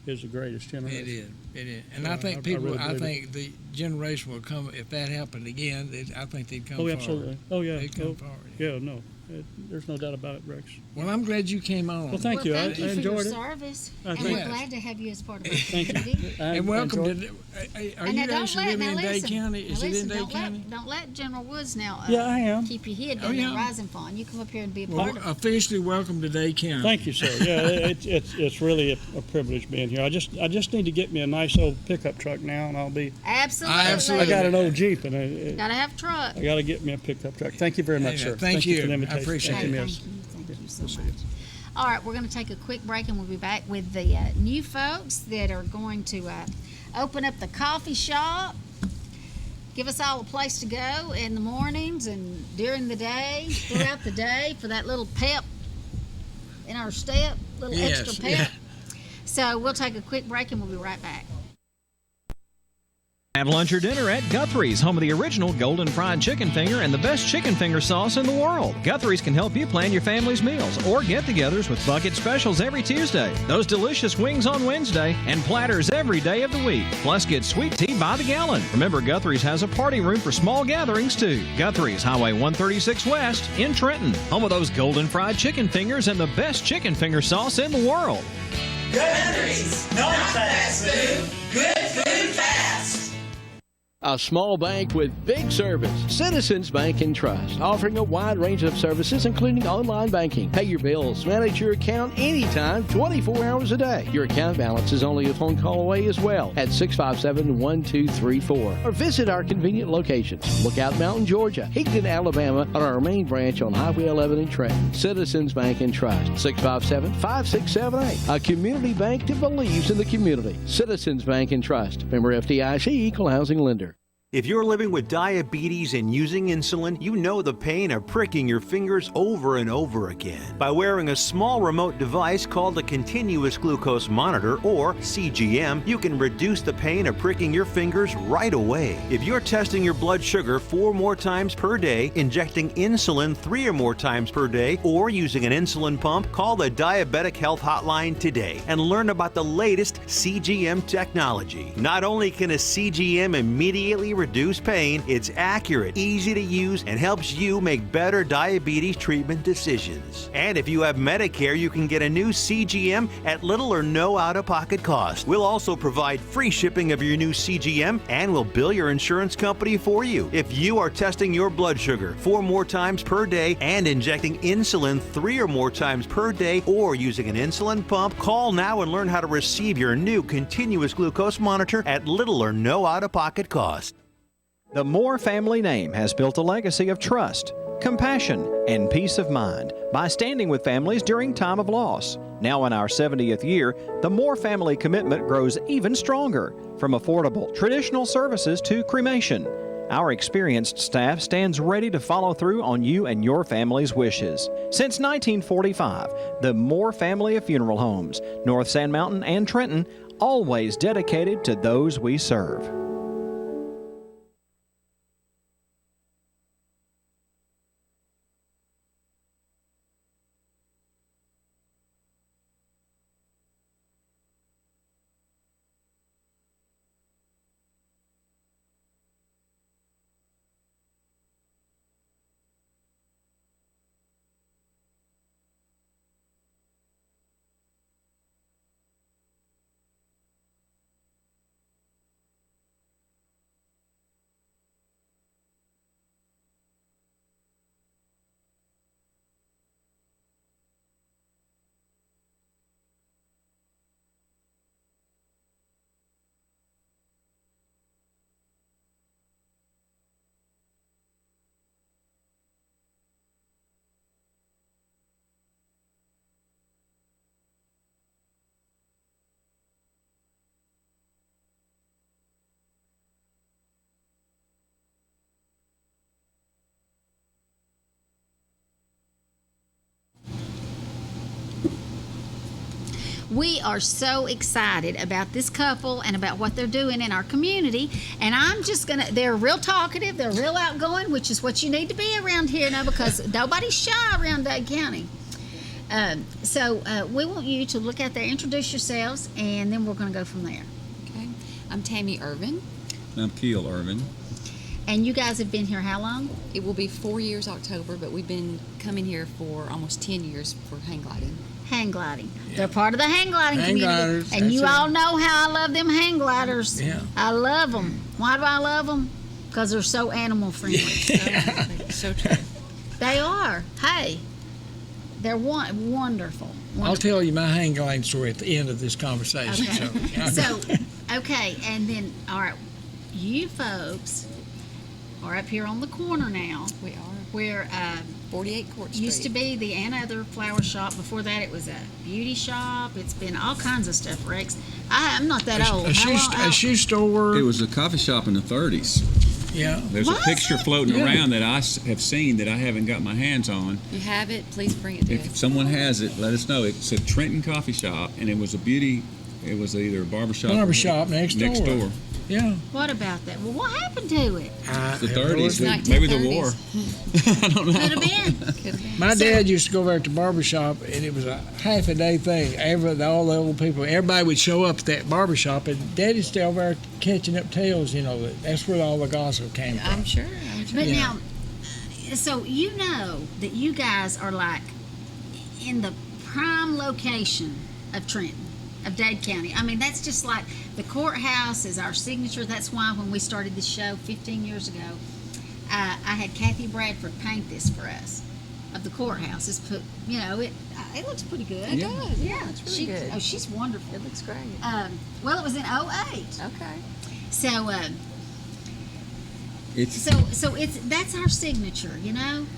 Speaker 9: is the greatest generation.
Speaker 4: It is. It is. And
Speaker 9: Yeah,
Speaker 4: I think
Speaker 9: I
Speaker 4: people,
Speaker 9: really
Speaker 4: I
Speaker 9: believe
Speaker 4: think the generation will come, if that happened again, I think they'd come
Speaker 9: Oh,
Speaker 4: forward.
Speaker 9: absolutely. Oh, yeah.
Speaker 4: They'd come
Speaker 9: Oh,
Speaker 4: forward.
Speaker 9: yeah, no. There's no doubt about it, Rex.
Speaker 4: Well, I'm glad you came on.
Speaker 9: Well, thank you.
Speaker 2: Thank you
Speaker 9: I
Speaker 2: for your
Speaker 9: enjoyed it.
Speaker 2: service.
Speaker 9: Thank
Speaker 2: And we're
Speaker 4: you.
Speaker 2: glad to have you as part of our
Speaker 9: Thank you.
Speaker 2: community.
Speaker 4: And welcome
Speaker 9: enjoyed
Speaker 4: to. Are
Speaker 2: And
Speaker 4: you
Speaker 2: now
Speaker 4: actually living in Dade County? Is it in Dade County?
Speaker 2: Don't let General Woods now
Speaker 9: Yeah, I am.
Speaker 2: keep you hidden
Speaker 4: Oh,
Speaker 2: in
Speaker 4: yeah.
Speaker 2: the Rising Fund. You come up here and be a
Speaker 4: Well,
Speaker 2: part of it.
Speaker 4: officially welcome to Dade County.
Speaker 9: Thank you, sir. Yeah, it's really a privilege being here. I just need to get me a nice old pickup truck now, and I'll be.
Speaker 2: Absolutely.
Speaker 4: Absolutely.
Speaker 9: I got an old Jeep, and
Speaker 2: Gotta have a truck.
Speaker 9: I got to get me a pickup truck. Thank you very much,
Speaker 4: Yeah,
Speaker 9: sir.
Speaker 4: thank you.
Speaker 9: for the
Speaker 4: I
Speaker 9: invitation.
Speaker 4: appreciate
Speaker 9: Thank you,
Speaker 4: it.
Speaker 9: miss.
Speaker 2: Thank you so
Speaker 9: We'll see
Speaker 2: much.
Speaker 9: you.
Speaker 2: All right, we're going to take a quick break and we'll be back with the new folks that are going to open up the coffee shop, give us all a place to go in the mornings and during the day, throughout the day for that little pep in our step, little extra pep.
Speaker 4: Yeah.
Speaker 2: So we'll take a quick break and we'll be right back.
Speaker 6: Have lunch or dinner at Guthrie's, home of the original golden fried chicken finger and the best chicken finger sauce in the world. Guthrie's can help you plan your family's meals or get-togethers with bucket specials every Tuesday, those delicious wings on Wednesday, and platters every day of the week. Plus, get sweet tea by the gallon. Remember, Guthrie's has a party room for small gatherings, too. Guthrie's, Highway 136 West in Trenton, home of those golden fried chicken fingers and the best chicken finger sauce in the world.
Speaker 7: Guthrie's, not fast food, good food fast.
Speaker 1: A small bank with big service. Citizens Bank and Trust, offering a wide range of services, including online banking. Pay your bills, manage your account anytime, 24 hours a day. Your account balance is only a phone call away as well at 657-1234. Or visit our convenient locations. Lookout Mountain, Georgia, Higdon, Alabama, on our main branch on Highway 11 in Trenton. Citizens Bank and Trust, 657-5678. A community bank that believes in the community. Citizens Bank and Trust. Member FDIC, Equal Housing Lender.
Speaker 10: If you're living with diabetes and using insulin, you know the pain of pricking your fingers over and over again. By wearing a small remote device called a continuous glucose monitor, or CGM, you can reduce the pain of pricking your fingers right away. If you're testing your blood sugar 4 more times per day, injecting insulin 3 or more times per day, or using an insulin pump, call the Diabetic Health Hotline today and learn about the latest CGM technology. Not only can a CGM immediately reduce pain, it's accurate, easy to use, and helps you make better diabetes treatment decisions. And if you have Medicare, you can get a new CGM at little or no out-of-pocket cost. We'll also provide free shipping of your new CGM, and we'll bill your insurance company for you. If you are testing your blood sugar 4 more times per day and injecting insulin 3 or more times per day, or using an insulin pump, call now and learn how to receive your new continuous glucose monitor at little or no out-of-pocket cost.
Speaker 6: The Moore family name has built a legacy of trust, compassion, and peace of mind by standing with families during time of loss. Now in our 70th year, the Moore family commitment grows even stronger, from affordable, traditional services to cremation. Our experienced staff stands ready to follow through on you and your family's wishes. Since 1945, the Moore family of funeral homes, North Sand Mountain and Trenton, always dedicated to those we serve.
Speaker 2: We are so excited about this couple and about what they're doing in our community. And I'm just they're real talkative, they're real outgoing, which is what you need to be around here now, because nobody's shy around Dade County. So we want you to look out there, introduce yourselves, and then we're going to go from there.
Speaker 11: Okay. I'm Tammy Irvin.
Speaker 12: I'm Keel Irvin.
Speaker 2: And you guys have been here how long?
Speaker 11: It will be 4 years October, but we've been coming here for almost 10 years for hang gliding.
Speaker 2: Hang gliding. They're part of the hang gliding
Speaker 4: Hang
Speaker 2: community.
Speaker 4: gliders,
Speaker 2: And
Speaker 4: that's
Speaker 2: you
Speaker 4: it.
Speaker 2: all know how I love them hang gliders.
Speaker 4: Yeah.
Speaker 2: I love them. Why do I love them? Because they're so animal friendly.
Speaker 11: So true.
Speaker 2: They are. Hey, they're wonderful.
Speaker 4: I'll tell you my hang gliding story at the end of this conversation.
Speaker 2: Okay.
Speaker 4: So,
Speaker 2: So, okay, and then, all right, you folks are up here on the corner now,
Speaker 11: We are.
Speaker 2: where
Speaker 11: 48 Court Street.
Speaker 2: used to be the Ann Other Flower Shop. Before that, it was a beauty shop. It's been all kinds of stuff, Rex. I'm not that old.
Speaker 4: a shoe store.
Speaker 12: It was a coffee shop in the 30s.
Speaker 4: Yeah.
Speaker 12: There's
Speaker 2: Was
Speaker 12: a picture
Speaker 2: it?
Speaker 12: floating
Speaker 4: Yeah.
Speaker 12: around that I have seen that I haven't got my hands on.
Speaker 11: If you have it, please bring it to
Speaker 12: If
Speaker 11: us.
Speaker 12: someone has it, let us know. It said Trenton Coffee Shop, and it was a beauty. It was either a barbershop.
Speaker 4: Barbershop next door.
Speaker 12: Next door.
Speaker 4: Yeah.
Speaker 2: What about that? Well, what happened to it?
Speaker 12: The
Speaker 4: have no
Speaker 12: 30s,
Speaker 4: idea.
Speaker 12: maybe the war. I don't know.
Speaker 2: Could have been.
Speaker 11: Could have been.
Speaker 4: My dad used to go over to the barbershop, and it was a half a day thing. All the old people, everybody would show up at that barbershop, and Daddy'd stay over there catching up tails. That's where all the gossip came from.
Speaker 11: I'm sure.
Speaker 2: But
Speaker 4: Yeah.
Speaker 2: now, so you know that you guys are like in the prime location of Trenton, of Dade County. I mean, that's just like the courthouse is our signature. That's why when we started this show 15 years ago, I had Kathy Bradford paint this for us of the courthouse. It's put, it looks pretty good.
Speaker 11: It does.
Speaker 2: Yeah,
Speaker 11: It's really good.
Speaker 2: Oh, she's wonderful.
Speaker 11: It looks great.
Speaker 2: Well, it was in 08.
Speaker 11: Okay.
Speaker 2: So,
Speaker 12: It's
Speaker 2: so that's our signature,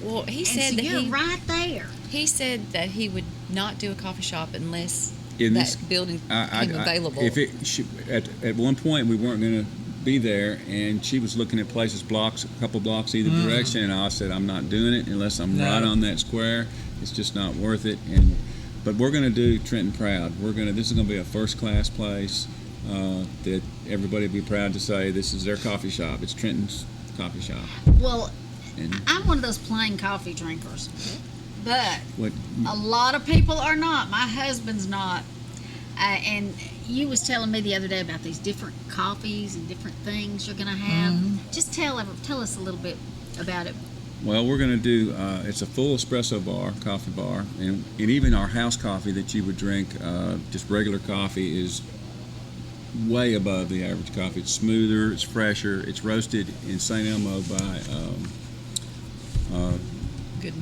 Speaker 11: Well, he
Speaker 2: And
Speaker 11: said
Speaker 2: so
Speaker 11: that
Speaker 2: you're
Speaker 11: he
Speaker 2: right there.
Speaker 11: he said that he would not do a coffee shop unless
Speaker 12: in
Speaker 11: that
Speaker 12: this
Speaker 11: building
Speaker 12: I-
Speaker 11: became available.
Speaker 12: If at one point we weren't going to be there, and she was looking at places a couple blocks either direction, and I said I'm not doing it unless I'm right on that square. It's just not worth it. But we're going to do Trenton proud. This is going to be a first class place that everybody will be proud to say this is their coffee shop. It's Trenton's coffee shop.
Speaker 2: Well,
Speaker 12: And
Speaker 2: I'm one of those plain coffee drinkers, but
Speaker 12: what
Speaker 2: a lot of people are not. My husband's not. And you was telling me the other day about these different coffees and different things you're gonna have. Just tell us a little bit about it.
Speaker 12: Well, we're going to do, it's a full espresso bar, coffee bar, and even our house coffee that you would drink, just regular coffee, is way above the average coffee. It's smoother, it's fresher, it's roasted in St. Elmo by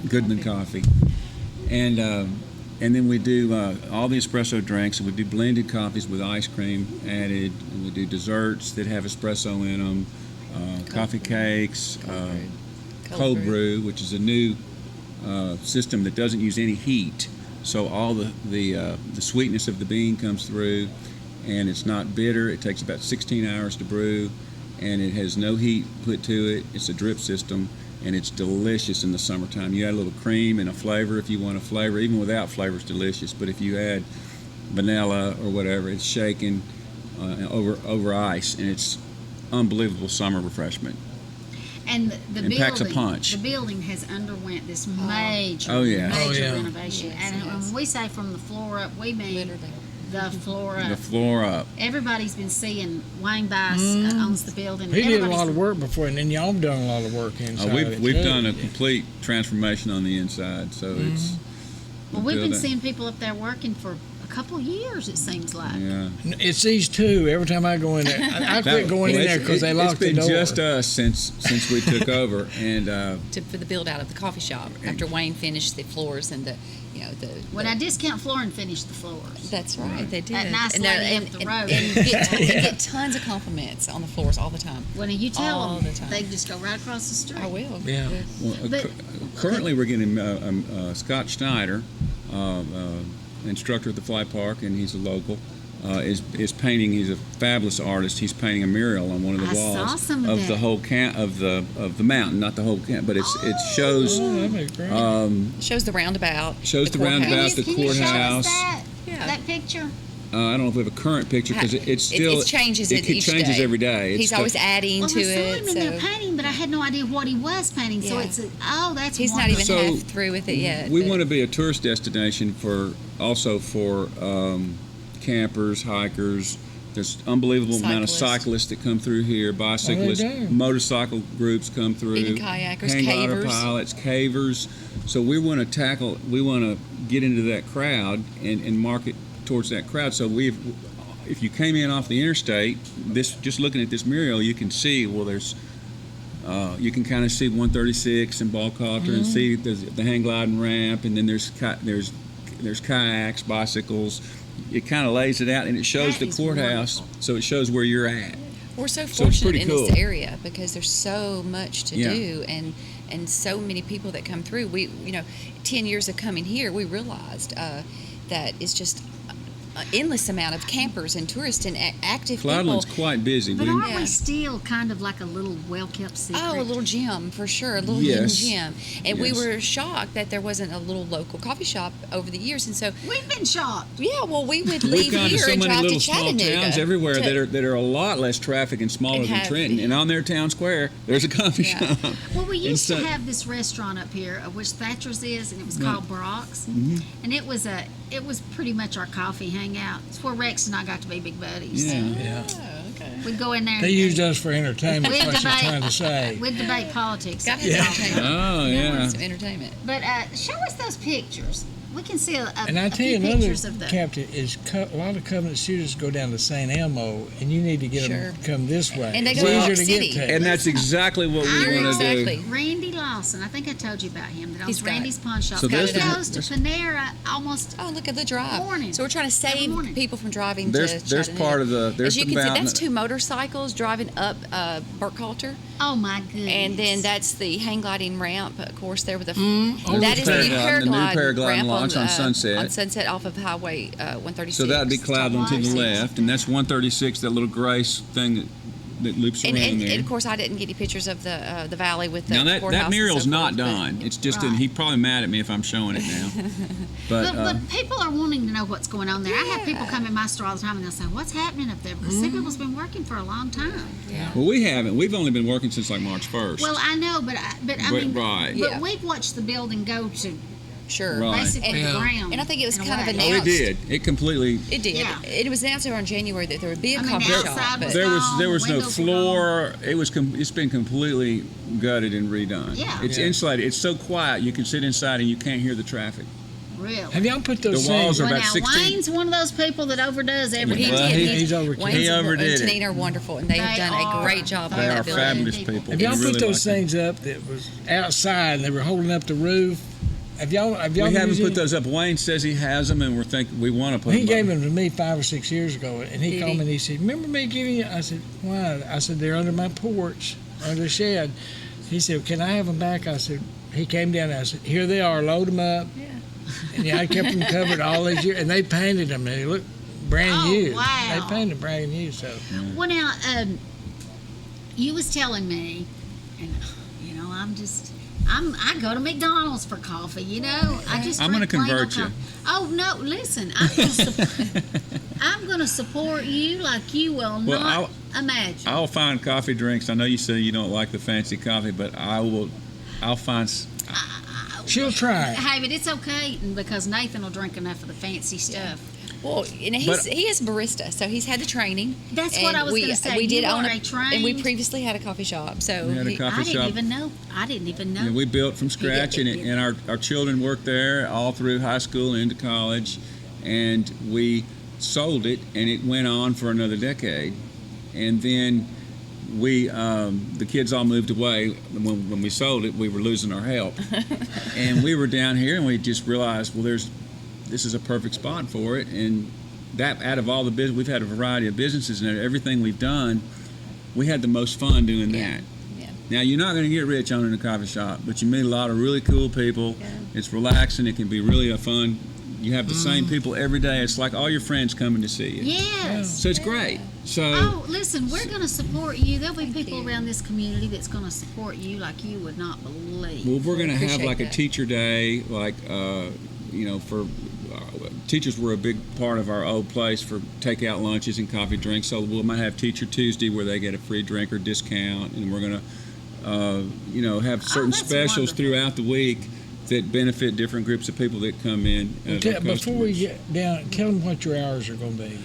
Speaker 12: Goodman Coffee. And then we do all the espresso drinks, and we do blended coffees with ice cream added, and we do desserts that have espresso in them, coffee cakes, cold brew, which is a new system that doesn't use any heat, so all the sweetness of the bean comes through, and it's not bitter. It takes about 16 hours to brew, and it has no heat put to it. It's a drip system, and it's delicious in the summertime. You add a little cream and a flavor if you want a flavor. Even without flavor, it's delicious, but if you add vanilla or whatever, it's shaken over ice, and it's unbelievable summer refreshment.
Speaker 2: And the
Speaker 12: And
Speaker 2: building,
Speaker 12: packs a punch.
Speaker 2: the building has underwent this major,
Speaker 12: Oh, yeah.
Speaker 2: major renovation.
Speaker 11: Yes,
Speaker 2: and
Speaker 11: it has.
Speaker 2: when we say from the floor up, we mean
Speaker 11: Literally.
Speaker 2: the floor up.
Speaker 12: The floor up.
Speaker 2: Everybody's been seeing Wayne Bice owns the building.
Speaker 4: He did a
Speaker 2: Everybody's-
Speaker 4: lot of work before, and then y'all done a lot of work inside of it,
Speaker 12: We've
Speaker 4: too.
Speaker 12: done a complete transformation on the inside, so it's.
Speaker 2: Well, we've been
Speaker 12: building-
Speaker 2: seeing people up there working for a couple of years, it seems like.
Speaker 12: Yeah.
Speaker 4: It's these two. Every time I go in there, I quit going in there because they locked the door.
Speaker 12: It's been just us since we took over, and
Speaker 11: For the build out of the coffee shop after Wayne finished the floors and the
Speaker 2: When I discount floor and finish the floors.
Speaker 11: That's right, they did.
Speaker 2: That nice
Speaker 11: and they're-
Speaker 2: lady
Speaker 11: and,
Speaker 2: up the
Speaker 11: and-
Speaker 2: road.
Speaker 11: and we get tons of compliments on the floors all the time.
Speaker 2: When you tell
Speaker 11: All
Speaker 2: them,
Speaker 11: the time.
Speaker 2: they just go right across the street.
Speaker 11: I will.
Speaker 4: Yeah.
Speaker 12: well,
Speaker 2: But-
Speaker 12: currently we're getting Scott Schneider, instructor at the Fly Park, and he's a local. Is painting. He's a fabulous artist. He's painting a mural on one of the
Speaker 2: I saw
Speaker 12: walls
Speaker 2: some of
Speaker 12: the
Speaker 2: that.
Speaker 12: whole of the mountain, not the whole camp, but it shows
Speaker 4: Oh, that'd be great.
Speaker 11: Shows the roundabout.
Speaker 12: shows the
Speaker 11: courthouse.
Speaker 12: roundabout, the
Speaker 2: Can you show us
Speaker 12: courthouse.
Speaker 11: Yeah.
Speaker 2: that picture?
Speaker 12: I don't know if we have a current picture because it's still
Speaker 11: it changes
Speaker 12: it
Speaker 11: each
Speaker 12: changes
Speaker 11: day.
Speaker 12: every day.
Speaker 11: He's always adding
Speaker 2: Well,
Speaker 11: to
Speaker 2: I saw
Speaker 11: it.
Speaker 2: him in there painting, but I had no idea what he was painting. So
Speaker 11: Yeah.
Speaker 2: it's that's
Speaker 11: He's not even
Speaker 2: wonderful.
Speaker 11: half through with it yet.
Speaker 12: We
Speaker 11: but-
Speaker 12: want to be a tourist destination for campers, hikers, There's unbelievable amount of cyclists that come through here, bicyclists, motorcycle groups come through,
Speaker 11: even kayakers,
Speaker 12: hang glider
Speaker 11: cavers.
Speaker 12: pilots, cavers. So we want to get into that crowd and market towards that crowd. So if you came in off the interstate, just looking at this mural, you can see, well, you can kind of see 136 and Balcalter and see the hang gliding ramp, and then there's kayaks, bicycles. It kind of lays it out, and it shows the courthouse, so it shows where you're at.
Speaker 11: We're so
Speaker 12: it's
Speaker 11: fortunate
Speaker 12: pretty
Speaker 11: in
Speaker 12: cool.
Speaker 11: this area because there's so much to do and so many people that come through. 10 years of coming here, we realized that it's just an endless amount of campers and tourists and active
Speaker 12: Cloudland's
Speaker 11: people.
Speaker 12: quite busy.
Speaker 2: But aren't we still kind of like a little well-kept secret?
Speaker 11: Oh, a little gym, for sure, a little hidden gym. And we were shocked that there wasn't a little local coffee shop over the years. And so
Speaker 2: we've been shocked.
Speaker 11: Yeah, well, we would
Speaker 12: We've
Speaker 11: leave
Speaker 12: gone to
Speaker 11: here
Speaker 12: so
Speaker 11: and
Speaker 12: many
Speaker 11: drive
Speaker 12: little
Speaker 11: to
Speaker 12: small
Speaker 11: Chattanooga.
Speaker 12: towns everywhere that are a lot less traffic and smaller
Speaker 11: And
Speaker 12: than
Speaker 11: have-
Speaker 12: Trenton. And on their town square, there's a coffee shop.
Speaker 2: Well, we used
Speaker 12: And
Speaker 2: to
Speaker 12: so-
Speaker 2: have this restaurant up here, which Thatcher's is, and it was called Brock's.
Speaker 12: Mm-hmm.
Speaker 2: And it was pretty much our coffee hangout. It's where Rex and I got to be big buddies.
Speaker 4: Yeah.
Speaker 2: We'd go in there.
Speaker 4: They used us for entertainment.
Speaker 2: We'd
Speaker 4: That's what you're trying to
Speaker 2: debate.
Speaker 4: say.
Speaker 2: We'd debate politics.
Speaker 11: Got entertainment.
Speaker 12: Oh,
Speaker 11: We
Speaker 12: yeah.
Speaker 11: wanted some entertainment.
Speaker 2: But show us those pictures. We can see a
Speaker 4: And I tell you
Speaker 2: few
Speaker 4: another,
Speaker 2: pictures of the.
Speaker 4: Captain, is a lot of Covenant students go down to St. Elmo, and you need to get them to come this way.
Speaker 11: And they
Speaker 4: It's
Speaker 11: go to
Speaker 4: easier
Speaker 11: Rock
Speaker 4: to
Speaker 11: City.
Speaker 4: get to.
Speaker 12: And that's exactly what we
Speaker 2: I
Speaker 12: want to
Speaker 2: know
Speaker 12: do.
Speaker 2: Randy Lawson. I think I told you about him. That owns
Speaker 11: He's got
Speaker 2: Randy's Pawn Shop.
Speaker 12: So
Speaker 2: he
Speaker 12: there's
Speaker 2: goes
Speaker 12: the-
Speaker 2: to Panera almost.
Speaker 11: Oh, look at the drive.
Speaker 2: Morning.
Speaker 11: So we're trying to
Speaker 2: Every
Speaker 11: save
Speaker 2: morning.
Speaker 11: people from driving
Speaker 12: There's
Speaker 11: to Chattanooga.
Speaker 12: part of the- there's
Speaker 11: As you
Speaker 12: the
Speaker 11: can see,
Speaker 12: mountain-
Speaker 11: that's 2 motorcycles driving up Burkhalter.
Speaker 2: Oh my goodness.
Speaker 11: And then that's the hang gliding ramp, of course, there with the.
Speaker 12: Oh,
Speaker 11: that is the new
Speaker 12: the new paragliding
Speaker 11: ramp
Speaker 12: launch on Sunset.
Speaker 11: On Sunset off of Highway 136.
Speaker 12: So that would be Cloudland to the left, and that's 136, that little gray thing that loops around
Speaker 11: And
Speaker 12: there.
Speaker 11: of course, I didn't get any pictures of the valley with the
Speaker 12: Now
Speaker 11: courthouse
Speaker 12: that
Speaker 11: and
Speaker 12: mural's
Speaker 11: so
Speaker 12: not
Speaker 11: forth, but-
Speaker 12: done. It's just that he's probably mad at me if I'm showing it now.
Speaker 2: But people are wanting to know what's going on there. I have people come in my store all the time and they'll say, "What's happening up there?" Because some people's been working for a long time.
Speaker 12: Well, we haven't. We've only been working since like March 1st.
Speaker 2: Well, I know, but I mean,
Speaker 12: right.
Speaker 2: but we've watched the building go to
Speaker 11: Sure.
Speaker 12: Right.
Speaker 2: basically the ground.
Speaker 11: And I think it was
Speaker 2: in a
Speaker 11: kind of
Speaker 2: way.
Speaker 11: announced.
Speaker 12: Oh, it did. It completely.
Speaker 11: It did.
Speaker 2: Yeah.
Speaker 11: It was announced over in January that there would be a
Speaker 2: I mean,
Speaker 11: coffee
Speaker 2: the
Speaker 11: shop.
Speaker 2: outside
Speaker 11: but-
Speaker 2: was
Speaker 12: There
Speaker 2: gone,
Speaker 12: was no
Speaker 2: windows were
Speaker 12: floor. It's been completely gutted and redone.
Speaker 2: Yeah.
Speaker 12: It's insulated. It's so quiet you can sit inside and you can't hear the traffic.
Speaker 2: Really.
Speaker 4: Have y'all put those
Speaker 12: The walls
Speaker 4: things?
Speaker 12: are
Speaker 2: Well,
Speaker 12: about
Speaker 2: now
Speaker 12: 16.
Speaker 2: Wayne's one of those people that overdoes everything.
Speaker 11: He
Speaker 12: Well,
Speaker 11: did.
Speaker 12: he-
Speaker 4: he's overkill.
Speaker 11: Wayne's
Speaker 12: He overdid
Speaker 11: and
Speaker 12: it.
Speaker 11: Tanita are wonderful, and they have
Speaker 2: They
Speaker 11: done a
Speaker 2: are.
Speaker 11: great job.
Speaker 2: They
Speaker 11: on
Speaker 12: They
Speaker 11: that
Speaker 12: are
Speaker 11: building.
Speaker 12: fabulous
Speaker 2: people.
Speaker 12: people.
Speaker 4: Have
Speaker 12: We
Speaker 4: y'all
Speaker 12: really
Speaker 4: put those
Speaker 12: like them.
Speaker 4: things up that was outside and they were holding up the roof? Have y'all
Speaker 12: We haven't
Speaker 4: used
Speaker 12: put
Speaker 4: any?
Speaker 12: those up. Wayne says he has them, and we want to put
Speaker 4: He
Speaker 12: them
Speaker 4: gave
Speaker 12: up.
Speaker 4: them to me 5 or 6 years ago, and he
Speaker 11: Did
Speaker 4: called
Speaker 11: he?
Speaker 4: me and he said, "Remember me giving you?" I said, "Why?" I said, "They're under my porch, under the shed." He said, "Can I have them back?" I said, he came down and I said, "Here they are, load them up."
Speaker 11: Yeah.
Speaker 4: And I kept them covered all these years, and they painted them, and they look brand
Speaker 2: Oh,
Speaker 4: new.
Speaker 2: wow.
Speaker 4: They painted brand new, so.
Speaker 2: Well, now, you was telling me, and you know, I go to McDonald's for coffee. You know, I just.
Speaker 12: I'm
Speaker 2: drink
Speaker 12: gonna
Speaker 2: plain old
Speaker 12: convert you.
Speaker 2: coffee. Oh no! Listen, I'm gonna support you like you will
Speaker 12: Well,
Speaker 2: not imagine.
Speaker 12: I'll find coffee drinks. I know you say you don't like the fancy coffee, but I'll find.
Speaker 4: She'll try it.
Speaker 2: Hey, but it's okay because Nathan will drink enough of the fancy stuff.
Speaker 11: Well, and he is a barista, so he's had the training.
Speaker 2: That's what
Speaker 11: and
Speaker 2: I was going to say.
Speaker 11: We did
Speaker 2: you
Speaker 11: own
Speaker 2: are a
Speaker 11: and we
Speaker 2: trained-
Speaker 11: previously had a coffee shop, so
Speaker 12: We had a coffee
Speaker 2: I didn't
Speaker 12: shop.
Speaker 2: even know. I didn't even know.
Speaker 12: Yeah, we built from scratch,
Speaker 2: did.
Speaker 12: and our children worked there all through high school and into college, and we sold it, and it went on for another decade, and then the kids all moved away. When we sold it, we were losing our help, and we were down here, and we just realized, well, this is a perfect spot for it, and that out of all the business, we've had a variety of businesses, and everything we've done, we had the most fun doing that.
Speaker 11: Yeah.
Speaker 12: Now, you're not going to get rich owning a coffee shop, but you meet a lot of really cool people.
Speaker 11: Yeah.
Speaker 12: It's relaxing. It can be really a fun. You have the same people every day. It's like all your friends coming to see you.
Speaker 2: Yes.
Speaker 12: So it's great. So
Speaker 2: Oh, listen, we're going to support you. There'll be people around this community that's going to support you like you would not believe.
Speaker 12: well, we're going to have
Speaker 11: Appreciate
Speaker 12: like a
Speaker 11: that.
Speaker 12: teacher day, like for teachers were a big part of our old place for takeout lunches and coffee drinks. So we might have Teacher Tuesday where they get a free drink or discount, and we're going to have certain
Speaker 2: that's
Speaker 12: specials
Speaker 2: wonderful.
Speaker 12: throughout the week that benefit different groups of people that come in. As our
Speaker 4: Before we
Speaker 12: customers.
Speaker 4: get down, tell them what your hours are going to be.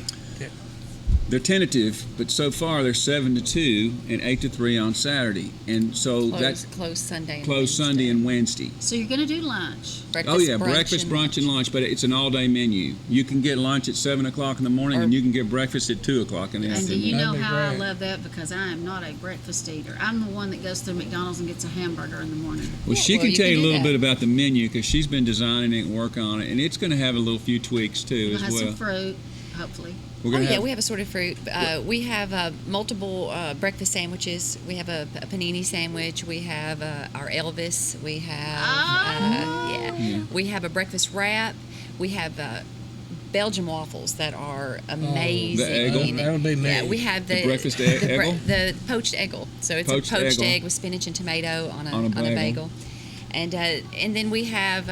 Speaker 12: They're tentative, but so far they're 7 to 2 and 8 to 3 on Saturday, and so that's
Speaker 11: closed Sunday.
Speaker 12: closed Sunday and Wednesday.
Speaker 2: So you're going to do lunch.
Speaker 12: Breakfast, brunch, and lunch, but it's an all-day menu. You can get lunch at 7 o'clock in the morning, and you can get breakfast at 2 o'clock in the
Speaker 2: And do
Speaker 12: afternoon.
Speaker 2: you know how I love that? Because I am not a breakfast eater. I'm the one that goes through McDonald's and gets a hamburger in the morning.
Speaker 12: Well, she can tell you a little bit about the menu because she's been designing it and working on it, and it's going to have a little few tweaks too
Speaker 2: We'll
Speaker 12: as
Speaker 2: have
Speaker 12: well.
Speaker 2: some fruit, hopefully.
Speaker 12: We're gonna have-
Speaker 11: we have assorted fruit. We have multiple breakfast sandwiches. We have a panini sandwich. We have our Elvis. We have we have a breakfast wrap. We have Belgian waffles that are amazing.
Speaker 12: The eggle?
Speaker 4: That'll be me.
Speaker 11: Yeah, we have
Speaker 12: The breakfast eggle?
Speaker 11: the poached eggle. So it's
Speaker 12: Poached
Speaker 11: a poached
Speaker 12: eggle.
Speaker 11: egg with spinach and tomato on
Speaker 12: On a
Speaker 11: a
Speaker 12: bagel.
Speaker 11: bagel. And then we have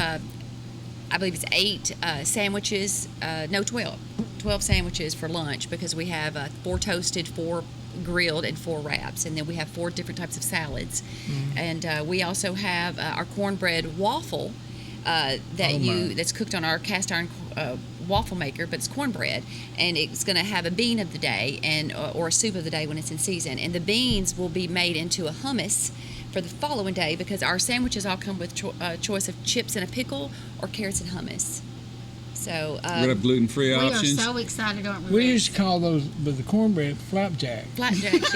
Speaker 11: I believe it's 8 sandwiches. No, 12. 12 sandwiches for lunch because we have 4 toasted, 4 grilled, and 4 wraps, and then we have 4 different types of salads. And we also have our cornbread waffle that's cooked on our cast iron waffle maker, but it's cornbread, and it's going to have a bean of the day and or a soup of the day when it's in season, and the beans will be made into a hummus for the following day because our sandwiches all come with choice of chips and a pickle or carrots and hummus. So
Speaker 12: We're gonna have gluten-free
Speaker 2: We
Speaker 12: options.
Speaker 2: are so excited, aren't we?
Speaker 4: We
Speaker 2: Rex?
Speaker 4: used to call those with the cornbread flapjack.
Speaker 11: Flapjacks,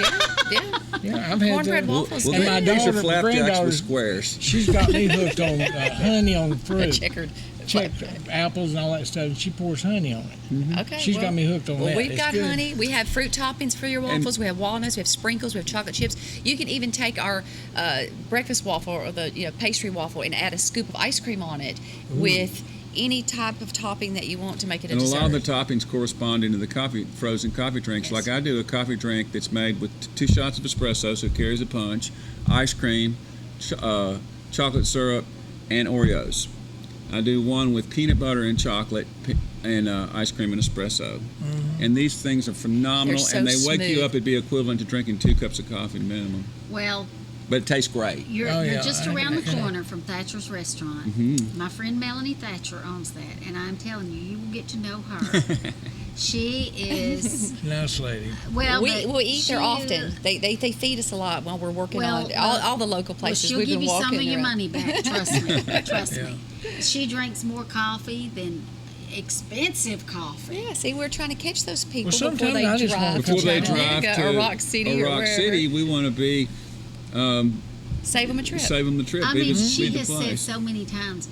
Speaker 11: yeah.
Speaker 4: Yeah, I've had
Speaker 11: Cornbread
Speaker 4: those.
Speaker 11: waffles.
Speaker 4: And my
Speaker 12: These are
Speaker 4: daughter,
Speaker 12: flapjacks
Speaker 4: granddaughter,
Speaker 12: with squares.
Speaker 4: she's got me hooked on honey on the fruit.
Speaker 11: Checkered.
Speaker 4: Checked apples and all that stuff, and she pours honey on it.
Speaker 11: Okay.
Speaker 4: She's got me hooked on
Speaker 11: Well,
Speaker 4: that.
Speaker 11: we've
Speaker 4: It's
Speaker 11: got
Speaker 4: good.
Speaker 11: honey. We have fruit toppings for your waffles. We have walnuts. We have sprinkles. We have chocolate chips. You can even take our breakfast waffle or the pastry waffle and add a scoop of ice cream on it with any type of topping that you want to make it a
Speaker 12: And a
Speaker 11: dessert.
Speaker 12: lot of the toppings corresponding to the frozen coffee drinks.
Speaker 11: Yes.
Speaker 12: Like I do a coffee drink that's made with 2 shots of espresso, so it carries a punch, ice cream, chocolate syrup, and Oreos. I do one with peanut butter and chocolate and ice cream and espresso. And these things are phenomenal,
Speaker 11: They're so
Speaker 12: and they wake you
Speaker 11: smooth.
Speaker 12: up. It'd be equivalent to drinking 2 cups of coffee minimum.
Speaker 2: Well,
Speaker 12: But it tastes great.
Speaker 2: you're
Speaker 4: Oh,
Speaker 2: you're
Speaker 4: yeah.
Speaker 2: just around the corner from Thatcher's Restaurant.
Speaker 12: Mhm.
Speaker 2: My friend Melanie Thatcher owns that, and I'm telling you, you will get to know her. She is
Speaker 4: Nice lady.
Speaker 2: well.
Speaker 11: we
Speaker 2: but
Speaker 11: eat
Speaker 2: she
Speaker 11: there often. They feed us a lot while we're working
Speaker 2: Well,
Speaker 11: on all the local places.
Speaker 2: Well, she'll
Speaker 11: we've
Speaker 2: give
Speaker 11: been
Speaker 2: you
Speaker 11: walking
Speaker 2: some of your
Speaker 11: around.
Speaker 2: money back. Trust me. Trust
Speaker 4: Yeah.
Speaker 2: me. She drinks more coffee than expensive coffee.
Speaker 11: Yeah, see, we're trying to catch those people
Speaker 4: Well,
Speaker 11: before
Speaker 4: sometimes
Speaker 11: they
Speaker 4: I just
Speaker 11: drive
Speaker 4: want
Speaker 11: to
Speaker 12: Before they drive
Speaker 11: Chattanooga
Speaker 12: to
Speaker 11: or Rock City or
Speaker 12: Rock
Speaker 11: wherever.
Speaker 12: City, we want to be
Speaker 11: Save them a trip.
Speaker 12: save them the trip.
Speaker 2: I
Speaker 12: be
Speaker 2: mean,
Speaker 12: the,
Speaker 2: she
Speaker 12: be the
Speaker 2: has said
Speaker 12: place.
Speaker 2: so many times,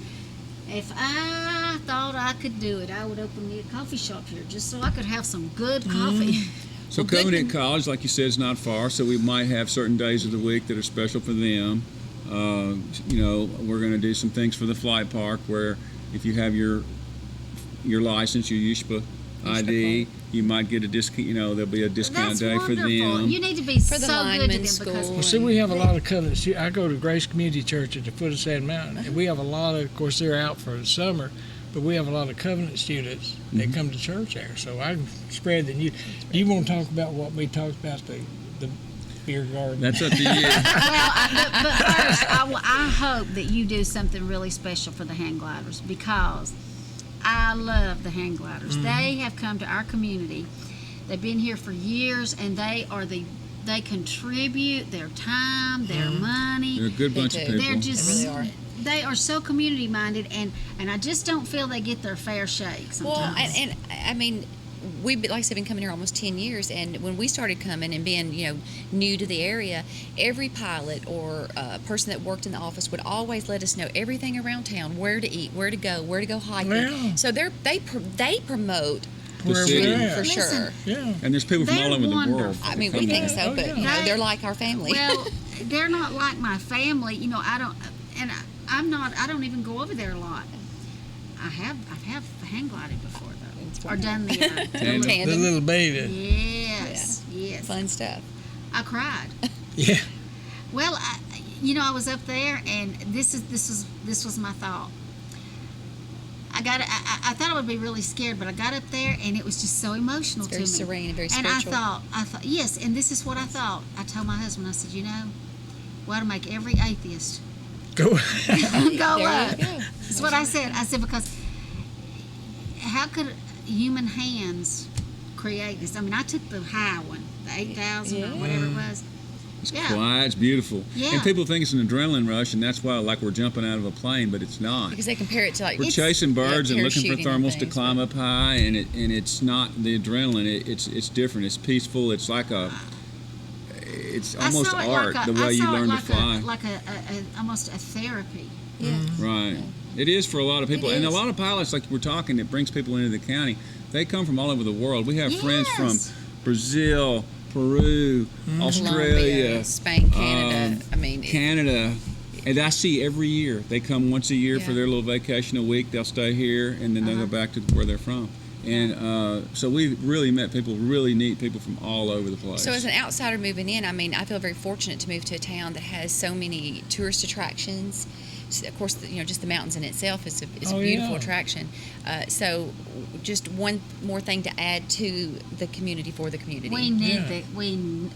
Speaker 2: if I thought I could do it, I would open me a coffee shop here just so I could have some good coffee.
Speaker 12: So
Speaker 2: Well, good
Speaker 12: Covenant
Speaker 2: thing-
Speaker 12: College, like you said, is not far, so we might have certain days of the week that are special for them. We're going to do some things for the flight park where if you have your license, your USPA ID, you might get a discount. There'll be a discount
Speaker 2: That's
Speaker 12: day for
Speaker 2: wonderful.
Speaker 12: them.
Speaker 2: You need to be
Speaker 11: For the
Speaker 2: so good to
Speaker 11: lineman
Speaker 2: them
Speaker 11: school.
Speaker 2: because
Speaker 4: Well, see, we have a lot of covenants. I go to Grace Community Church at the foot of Sand Mountain, and we have a lot of course, they're out for the summer, but we have a lot of covenant students that come to church there. So I can spread the news. Do you want to talk about what we talked about, the beer garden?
Speaker 12: That's up to you.
Speaker 2: Well, but first, I hope that you do something really special for the hang gliders because I love the hang gliders. They have come to our community. They've been here for years, and they contribute their time, their money.
Speaker 12: They're a good bunch of
Speaker 11: do.
Speaker 12: people.
Speaker 2: They're just
Speaker 11: They really are.
Speaker 2: they are so community minded, and I just don't feel they get their fair shake sometimes.
Speaker 11: Well, and I mean, we've like I said, been coming here almost 10 years, and when we started coming and being new to the area, every pilot or person that worked in the office would always let us know everything around town, where to eat, where to go hiking.
Speaker 4: Yeah.
Speaker 11: So they promote
Speaker 12: The
Speaker 4: Wherever
Speaker 12: city.
Speaker 4: we're at.
Speaker 11: for sure.
Speaker 2: Listen,
Speaker 4: Yeah.
Speaker 12: And there's people from
Speaker 2: They're
Speaker 12: all over the world.
Speaker 2: wonderful.
Speaker 11: I
Speaker 12: that
Speaker 11: mean,
Speaker 12: come
Speaker 11: we think
Speaker 12: there.
Speaker 11: so,
Speaker 4: Oh,
Speaker 11: but
Speaker 4: yeah.
Speaker 11: they're like our family.
Speaker 2: Well, they're not like my family. I don't, and I'm not. I don't even go over there a lot. I've hang glided before though, or done the
Speaker 12: Tandem.
Speaker 4: The
Speaker 11: Tandem.
Speaker 4: little baby.
Speaker 2: yes.
Speaker 11: Fun stuff.
Speaker 2: I cried.
Speaker 4: Yeah.
Speaker 2: Well, I was up there, and this was my thought. I thought I would be really scared, but I got up there, and it was just so emotional
Speaker 11: It's very
Speaker 2: to me.
Speaker 11: serene and very
Speaker 2: And
Speaker 11: spiritual.
Speaker 2: I thought, yes, and this is what I thought. I told my husband, I said, we ought to make every atheist
Speaker 4: Go.
Speaker 2: go
Speaker 11: There
Speaker 2: up.
Speaker 11: you go.
Speaker 2: That's what I said. I said, because how could human hands create this. I mean, I took the high one, the 8,000 or whatever it was.
Speaker 12: It's quiet, it's beautiful.
Speaker 2: Yeah.
Speaker 12: And people think it's an adrenaline rush, and that's why like we're jumping out of a plane, but it's not.
Speaker 11: Because they compare it to like
Speaker 12: We're chasing birds and looking for
Speaker 11: parachuting and
Speaker 12: thermals to
Speaker 11: things,
Speaker 12: climb up high, and it's not the adrenaline. It's different. It's peaceful. It's like it's almost
Speaker 2: I saw it
Speaker 12: art
Speaker 2: like
Speaker 12: the way you learn to fly.
Speaker 2: like a almost a therapy.
Speaker 11: Yeah.
Speaker 12: Right. It is for a lot of people,
Speaker 2: It
Speaker 12: and a
Speaker 2: is.
Speaker 12: lot of pilots, like we're talking, that brings people into the county. They come from all over the world. We have friends from Brazil, Peru, Australia,
Speaker 11: Colombia, Spain, Canada. I mean,
Speaker 12: Canada. And I see every year. They come once a year for their little vacation a week. They'll stay here, and then they'll go back to where they're from. And so we've really met people, really neat people from all over the place.
Speaker 11: So as an outsider moving in, I mean, I feel very fortunate to move to a town that has so many tourist attractions. So, of course, just the mountains in itself is a beautiful attraction. So just one more thing to add to the community for the community.
Speaker 2: We need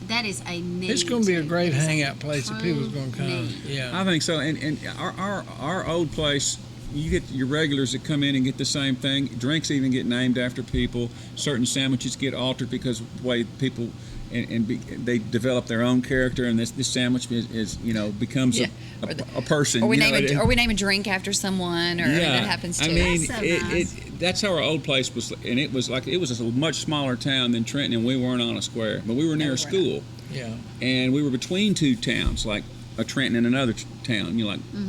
Speaker 2: that is a need.
Speaker 4: It's going to be a great
Speaker 2: It is
Speaker 4: hangout place that people's going to come.
Speaker 2: need.
Speaker 4: Yeah.
Speaker 12: I think so. And our old place, you get your regulars that come in and get the same thing. Drinks even get named after people. Certain sandwiches get altered because of the way people they develop their own character, and this sandwich is becomes a person.
Speaker 11: Or we name a drink after someone, or that happens too.
Speaker 12: I mean,
Speaker 2: That's so nice.
Speaker 12: that's how our old place was, and it was a much smaller town than Trenton, and we weren't on a square, but we were near a school.
Speaker 4: Yeah.
Speaker 12: And we were between two towns, like a Trenton and another town.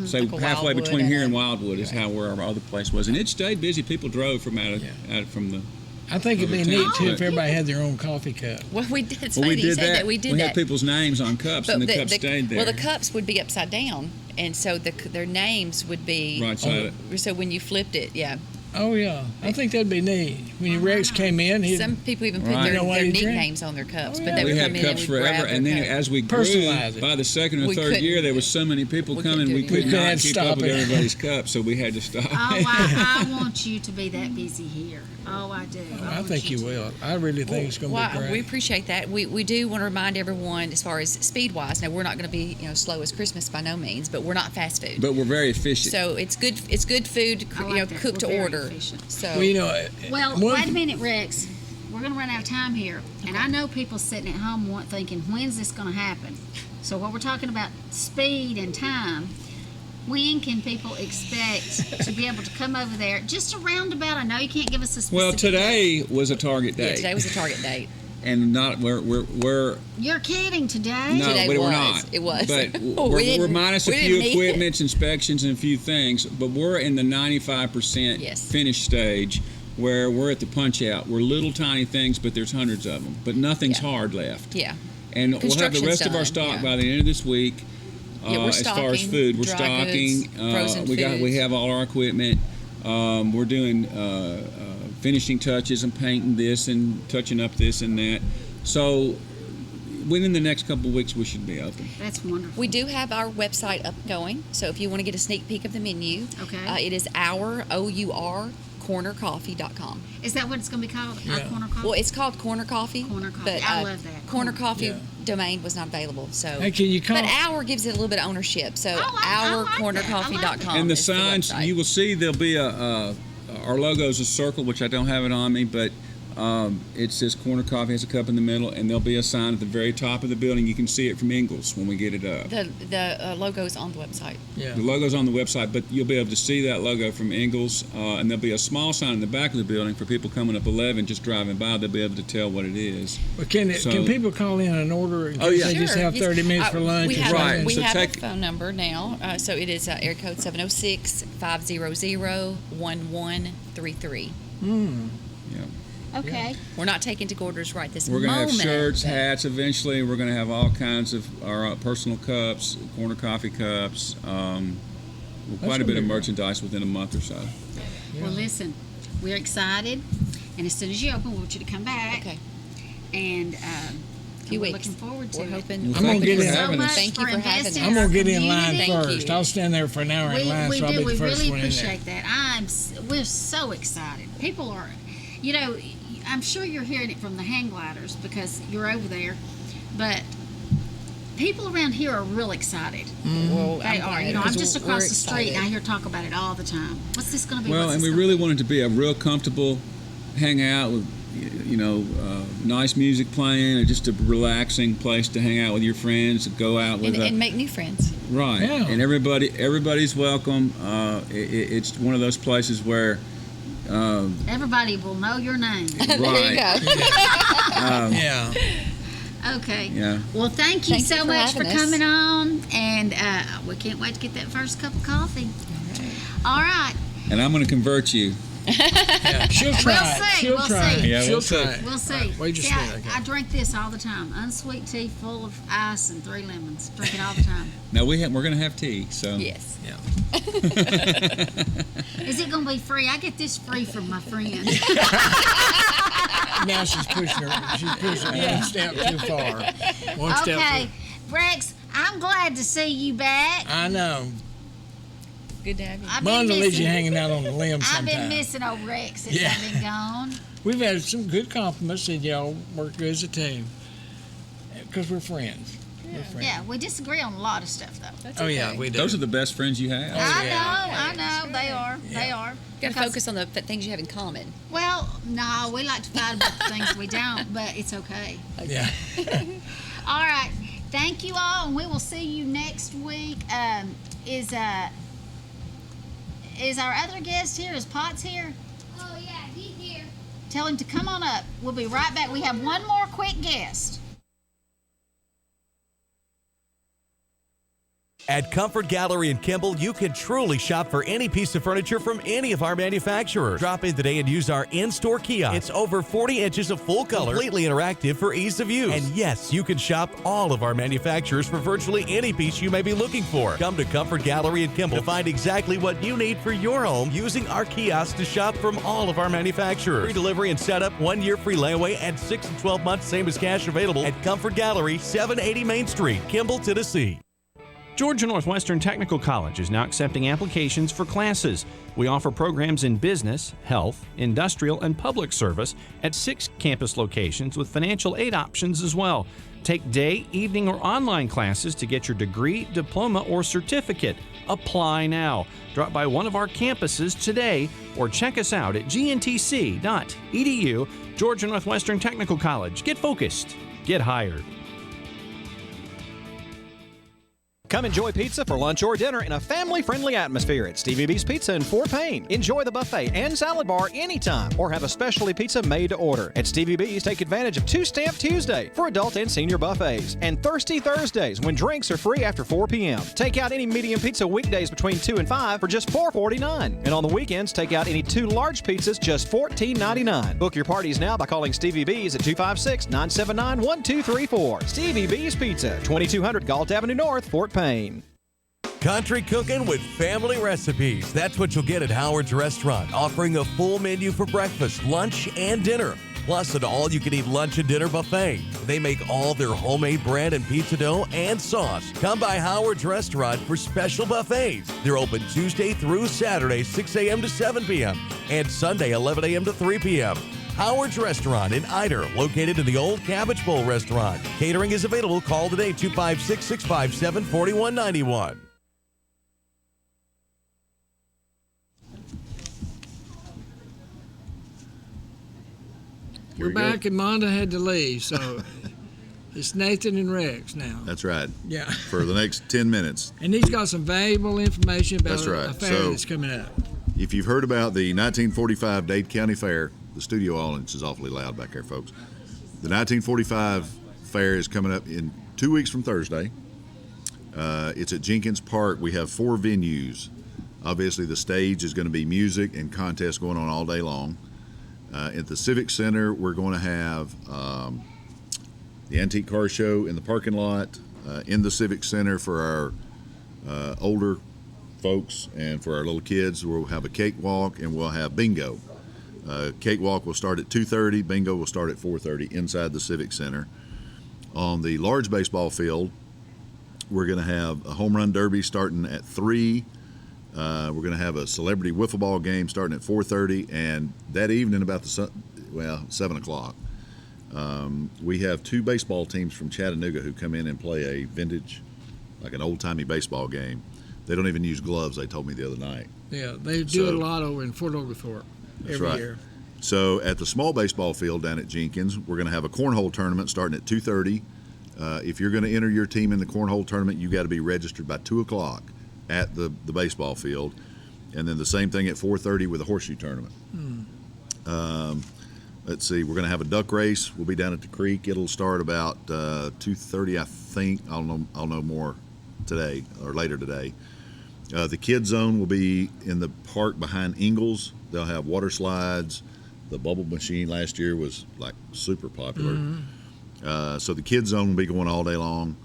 Speaker 12: Say
Speaker 11: Like a
Speaker 12: halfway
Speaker 11: Wildwood
Speaker 12: between
Speaker 11: and
Speaker 12: here
Speaker 11: a-
Speaker 12: and Wildwood is how where our other place was, and it stayed busy. People drove from out from the.
Speaker 4: I think it'd be
Speaker 12: Other
Speaker 4: neat
Speaker 12: towns,
Speaker 4: too
Speaker 12: but-
Speaker 4: if everybody had their own coffee cup.
Speaker 11: Well, we did. It's
Speaker 12: Well,
Speaker 11: funny
Speaker 12: we
Speaker 11: that you
Speaker 12: did
Speaker 11: said
Speaker 12: that.
Speaker 11: that. We did
Speaker 12: we
Speaker 11: that.
Speaker 12: had people's names on cups, and the cups stayed there.
Speaker 11: Well, the cups would be upside down, and so their names would be
Speaker 12: Right side.
Speaker 11: So when you flipped it,
Speaker 4: Oh yeah, I think that'd be neat. When Rex came in, he'd
Speaker 11: some people even put
Speaker 12: Right.
Speaker 11: their,
Speaker 4: You know what
Speaker 11: their
Speaker 4: you drink?
Speaker 11: nicknames on their cups,
Speaker 4: Oh,
Speaker 11: but
Speaker 4: yeah.
Speaker 11: they
Speaker 12: we
Speaker 11: would
Speaker 12: had
Speaker 11: come in
Speaker 12: cups
Speaker 11: and we'd grab
Speaker 12: forever,
Speaker 11: their
Speaker 12: and then
Speaker 11: cup.
Speaker 12: as we grew,
Speaker 4: Personalize it.
Speaker 12: by the second or
Speaker 11: We
Speaker 12: third year,
Speaker 11: couldn't-
Speaker 12: there was so many people
Speaker 11: we
Speaker 12: coming,
Speaker 11: couldn't
Speaker 12: we
Speaker 11: do
Speaker 12: could
Speaker 11: it
Speaker 12: not
Speaker 4: anymore.
Speaker 12: keep
Speaker 4: Stop
Speaker 12: up with
Speaker 4: it.
Speaker 12: everybody's cups, so we had to stop.
Speaker 2: Oh, I want you to be that busy here. Oh, I do.
Speaker 4: I
Speaker 2: want
Speaker 4: think you
Speaker 2: to.
Speaker 4: will. I really think it's going to be
Speaker 11: We
Speaker 4: great.
Speaker 11: appreciate that. We do want to remind everyone, as far as speed wise, now we're not going to be slow as Christmas by no means, but we're not fast food.
Speaker 12: But we're very efficient.
Speaker 11: So it's good. It's good food,
Speaker 2: I like that.
Speaker 11: cooked
Speaker 2: We're
Speaker 11: to
Speaker 2: very
Speaker 11: order.
Speaker 2: efficient.
Speaker 11: So
Speaker 4: Well,
Speaker 2: Well,
Speaker 4: one-
Speaker 2: wait a minute, Rex. We're going to run out of time here. And I know people sitting at home thinking, when's this going to happen? So what we're talking about, speed and time, when can people expect to be able to come over there? Just a roundabout. I know you can't give us a specific
Speaker 12: Well, today was a target
Speaker 11: yeah,
Speaker 12: date,
Speaker 11: today was a target date.
Speaker 12: and not we're
Speaker 2: You're kidding today?
Speaker 12: no,
Speaker 11: Today
Speaker 12: but we're
Speaker 11: was.
Speaker 12: not.
Speaker 11: It was.
Speaker 12: But
Speaker 11: We
Speaker 12: we're
Speaker 11: didn't-
Speaker 12: minus a
Speaker 11: we
Speaker 12: few
Speaker 11: didn't need it.
Speaker 12: equipments, inspections, and a few things. But we're in the 95%
Speaker 11: Yes.
Speaker 12: finished stage, where we're at the punch out. We're little tiny things, but there's hundreds of them. But nothing's
Speaker 11: Yeah.
Speaker 12: hard left.
Speaker 11: Yeah.
Speaker 12: And we'll have the
Speaker 11: Construction's
Speaker 12: rest of our
Speaker 11: done,
Speaker 12: stock
Speaker 11: yeah.
Speaker 12: by the end of this week.
Speaker 11: Yeah, we're
Speaker 12: as far as
Speaker 11: stocking
Speaker 12: food, we're
Speaker 11: dry
Speaker 12: stocking.
Speaker 11: goods, frozen
Speaker 12: we
Speaker 11: foods.
Speaker 12: have all our equipment. We're doing finishing touches and painting this and touching up this and that. So within the next couple of weeks, we should be open.
Speaker 2: That's wonderful.
Speaker 11: We do have our website up and going, so if you want to get a sneak peek of the menu,
Speaker 2: Okay.
Speaker 11: it is cornercoffee.com.
Speaker 2: Is that what it's going to be called? Our
Speaker 4: Yeah.
Speaker 2: Corner Coffee?
Speaker 11: Well, it's called Corner Coffee.
Speaker 2: Corner Coffee.
Speaker 11: But,
Speaker 2: I love that.
Speaker 11: Corner Coffee
Speaker 4: Yeah.
Speaker 11: domain was not available, so.
Speaker 4: Hey, can you call?
Speaker 11: But Our gives it a little bit of ownership, so
Speaker 2: I like that. I like
Speaker 11: ourcornercoffee.com.
Speaker 12: And the
Speaker 11: is
Speaker 12: signs,
Speaker 11: website.
Speaker 12: you will see there'll be our logo is a circle, which I don't have it on me, but it says Corner Coffee, has a cup in the middle, and there'll be a sign at the very top of the building. You can see it from Ingalls when we get it up.
Speaker 11: The logo's on the website.
Speaker 4: Yeah.
Speaker 12: The logo's on the website, but you'll be able to see that logo from Ingalls, and there'll be a small sign in the back of the building for people coming up 11, just driving by. They'll be able to tell what it is.
Speaker 4: But can
Speaker 12: So-
Speaker 4: people call in and order? In
Speaker 12: Oh,
Speaker 4: case
Speaker 12: yeah.
Speaker 4: They just
Speaker 11: Sure,
Speaker 4: have
Speaker 11: yes.
Speaker 4: 30 minutes for lunch.
Speaker 11: We
Speaker 4: or
Speaker 11: have,
Speaker 12: Right,
Speaker 11: we
Speaker 12: so
Speaker 11: have
Speaker 12: take-
Speaker 11: a phone number now, so it is area code 706-500-1133.
Speaker 12: Yeah.
Speaker 2: Okay.
Speaker 11: We're not taking to orders right this
Speaker 12: We're going to
Speaker 11: moment.
Speaker 12: have shirts,
Speaker 11: but-
Speaker 12: hats eventually. We're going to have all kinds of our personal cups, Corner Coffee cups, quite a bit of merchandise within a month or so.
Speaker 2: Well, listen, we're excited. And as soon as you open, we want you to come back.
Speaker 11: Okay.
Speaker 2: And
Speaker 11: Few
Speaker 2: we're
Speaker 11: weeks.
Speaker 2: looking forward to
Speaker 11: We're
Speaker 2: it.
Speaker 11: hoping.
Speaker 12: Well,
Speaker 4: I'm gonna
Speaker 12: thank you
Speaker 4: get
Speaker 12: for
Speaker 4: in.
Speaker 12: having us.
Speaker 11: Thank you for having
Speaker 2: investing
Speaker 11: us.
Speaker 4: I'm
Speaker 2: in our
Speaker 4: gonna get in line
Speaker 2: community.
Speaker 11: Thank
Speaker 4: first.
Speaker 11: you.
Speaker 4: I'll stand there for an hour in line,
Speaker 2: We
Speaker 4: so I'll
Speaker 2: do.
Speaker 4: be
Speaker 2: We
Speaker 4: the first
Speaker 2: really
Speaker 4: one in there.
Speaker 2: appreciate that. We're so excited. People are, I'm sure you're hearing it from the hang gliders because you're over there, but people around here are real excited.
Speaker 11: Well,
Speaker 2: They are. I'm
Speaker 11: glad.
Speaker 2: just
Speaker 11: We're
Speaker 2: across the street and I
Speaker 11: excited.
Speaker 2: hear talk about it all the time. What's this going to be?
Speaker 12: Well,
Speaker 2: What's
Speaker 12: and
Speaker 2: this
Speaker 12: we
Speaker 2: gonna
Speaker 12: really
Speaker 2: be?
Speaker 12: wanted to be a real comfortable hangout with nice music playing, or just a relaxing place to hang out with your friends, to go out with
Speaker 11: and make new friends.
Speaker 12: Right,
Speaker 4: Yeah.
Speaker 12: and everybody's welcome. It's one of those places where
Speaker 2: Everybody will know your name.
Speaker 11: There you go.
Speaker 4: Yeah.
Speaker 2: Okay.
Speaker 12: Yeah.
Speaker 2: Well, thank you
Speaker 11: Thank you
Speaker 2: so
Speaker 11: for
Speaker 2: much for
Speaker 11: having us.
Speaker 2: coming on, and we can't wait to get that first cup of coffee. All right.
Speaker 12: And I'm going to convert you.
Speaker 4: Yeah. She'll try
Speaker 2: We'll
Speaker 4: it.
Speaker 2: see,
Speaker 4: She'll
Speaker 2: we'll
Speaker 4: try
Speaker 2: see.
Speaker 4: it.
Speaker 12: Yeah,
Speaker 4: She'll
Speaker 12: we'll
Speaker 4: try
Speaker 12: see.
Speaker 4: it.
Speaker 2: We'll see.
Speaker 4: Wait just
Speaker 2: See,
Speaker 4: a minute, okay.
Speaker 2: I drink this all the time. Unsweet tea full of ice and 3 lemons. Drink it all the time.
Speaker 12: Now we're going to have tea, so.
Speaker 11: Yes.
Speaker 4: Yeah.
Speaker 2: Is it going to be free? I get this free from my friend.
Speaker 4: Now she's pushing one step too far. One step
Speaker 2: Okay.
Speaker 4: too.
Speaker 2: Rex, I'm glad to see you back.
Speaker 4: I know.
Speaker 11: Good to have you.
Speaker 2: I've been
Speaker 4: Mom will leave you
Speaker 2: missing-
Speaker 4: hanging out on the limb
Speaker 2: I've been
Speaker 4: sometimes.
Speaker 2: missing old Rex since
Speaker 4: Yeah.
Speaker 2: I've been gone.
Speaker 4: We've had some good compliments. Said y'all work good as a team because we're friends. We're friends.
Speaker 2: Yeah, we disagree on a lot of stuff, though.
Speaker 11: That's
Speaker 4: Oh
Speaker 11: okay.
Speaker 4: yeah, we do.
Speaker 12: Those are the best friends you have.
Speaker 2: I know, they are. They are.
Speaker 11: You got to
Speaker 2: Because-
Speaker 11: focus on the things you have in common.
Speaker 2: Well, no, we like to fight about the things we don't, but it's okay.
Speaker 4: Yeah.
Speaker 2: All right. Thank you all, and we will see you next week. Is our other guest here? Is Potts here?
Speaker 5: Oh yeah, he's here.
Speaker 2: Tell him to come on up. We'll be right back. We have one more quick guest.
Speaker 8: At Comfort Gallery in Kimball, you can truly shop for any piece of furniture from any of our manufacturers. Drop in today and use our in-store kiosk. It's over 40 inches of full color, completely interactive for ease of use. And yes, you can shop all of our manufacturers for virtually any piece you may be looking for. Come to Comfort Gallery in Kimball to find exactly what you need for your home using our kiosk to shop from all of our manufacturers. Free delivery and setup, 1 year free layaway, and 6 and 12 months same as cash available at Comfort Gallery, 780 Main Street, Kimball, Tennessee.
Speaker 6: Georgia Northwestern Technical College is now accepting applications for classes. We offer programs in business, health, industrial, and public service at 6 campus locations with financial aid options as well. Take day, evening, or online classes to get your degree, diploma, or certificate. Apply now. Drop by one of our campuses today or check us out at gntc.edu. Georgia Northwestern Technical College. Get focused. Get hired. Come enjoy pizza for lunch or dinner in a family-friendly atmosphere at Stevie B's Pizza in Fort Payne. Enjoy the buffet and salad bar anytime or have a specialty pizza made to order. At Stevie B's, take advantage of 2 Stamp Tuesday for adult and senior buffets and Thirsty Thursdays when drinks are free after 4 p.m. Take out any medium pizza weekdays between 2 and 5 for just $4.49. And on the weekends, take out any 2 large pizzas just $14.99. Book your parties now by calling Stevie B's at 256-979-1234. Stevie B's Pizza, 2200 Galt Avenue North, Fort Payne.
Speaker 8: Country cooking with family recipes. That's what you'll get at Howard's Restaurant, offering a full menu for breakfast, lunch, and dinner. Plus an all-you-can-eat lunch and dinner buffet. They make all their homemade bread and pizza dough and sauce. Come by Howard's Restaurant for special buffets. They're open Tuesday through Saturday, 6 a.m. to 7 p.m. and Sunday, 11 a.m. to 3 p.m. Howard's Restaurant in Eider, located in the Old Cabbage Bowl Restaurant. Catering is available. Call today, 256-657-4191.
Speaker 4: We're back, and Monda had to leave, so it's Nathan and Rex now.
Speaker 13: That's right.
Speaker 4: Yeah.
Speaker 13: For the next 10 minutes.
Speaker 4: And he's got some valuable information about
Speaker 13: That's right.
Speaker 4: a fair
Speaker 13: So-
Speaker 4: that's coming up.
Speaker 13: If you've heard about the 1945 Dade County Fair, the studio audience is awfully loud back there, folks. The 1945 Fair is coming up in 2 weeks from Thursday. It's at Jenkins Park. We have 4 venues. Obviously, the stage is going to be music and contests going on all day long. At the Civic Center, we're going to have the Antique Car Show in the parking lot, in the Civic Center for our older folks, and for our little kids. We'll have a cakewalk, and we'll have bingo. Cakewalk will start at 2:30, bingo will start at 4:30 inside the Civic Center. On the large baseball field, we're going to have a home run derby starting at 3. We're going to have a celebrity wiffle ball game starting at 4:30, and that evening about 7 o'clock. We have 2 baseball teams from Chattanooga who come in and play a vintage, like an old-timey baseball game. They don't even use gloves, they told me the other night.
Speaker 4: Yeah, they do it a lot over in Fort Oglethorpe every
Speaker 13: right.
Speaker 4: year.
Speaker 13: So at the small baseball field down at Jenkins, we're going to have a cornhole tournament starting at 2:30. If you're going to enter your team in the cornhole tournament, you got to be registered by 2 o'clock at the baseball field. And then the same thing at 4:30 with a horseshoe tournament. Let's see, we're going to have a duck race. We'll be down at the creek. It'll start about 2:30, I think. I'll know more today or later today. The kids zone will be in the park behind Ingalls. They'll have water slides. The bubble machine last year was like super popular. So the kids zone will be going all day long.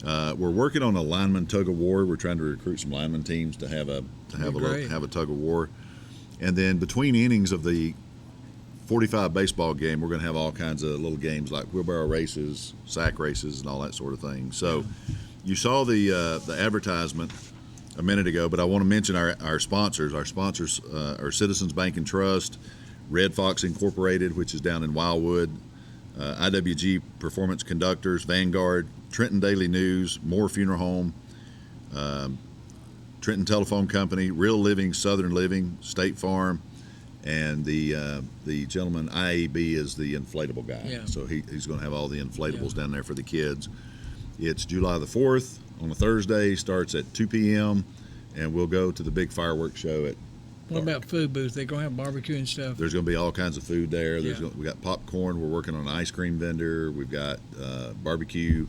Speaker 13: We're working on a lineman tug of war. We're trying to recruit some lineman teams to have a tug of war. And then between innings of the 45 baseball game, we're going to have all kinds of little games like wheelbarrow races, sack races, and all that sort of thing. So you saw the advertisement a minute ago, but I want to mention our sponsors. Our sponsors are Citizens Bank and Trust, Red Fox Incorporated, which is down in Wildwood, IWG Performance Conductors, Vanguard, Trenton Daily News, Moore Funeral Home, Trenton Telephone Company, Real Living, Southern Living, State Farm, and the gentleman IAB is the inflatable guy.
Speaker 4: Yeah.
Speaker 13: So he's going to have all the inflatables down there for the kids. It's July the 4th on a Thursday, starts at 2 p.m., and we'll go to the big fireworks show at
Speaker 4: What about food booth? They're going to have barbecue and stuff.
Speaker 13: There's going to be all kinds of food there.
Speaker 4: Yeah.
Speaker 13: We got popcorn. We're working on an ice cream vendor. We've got barbecue.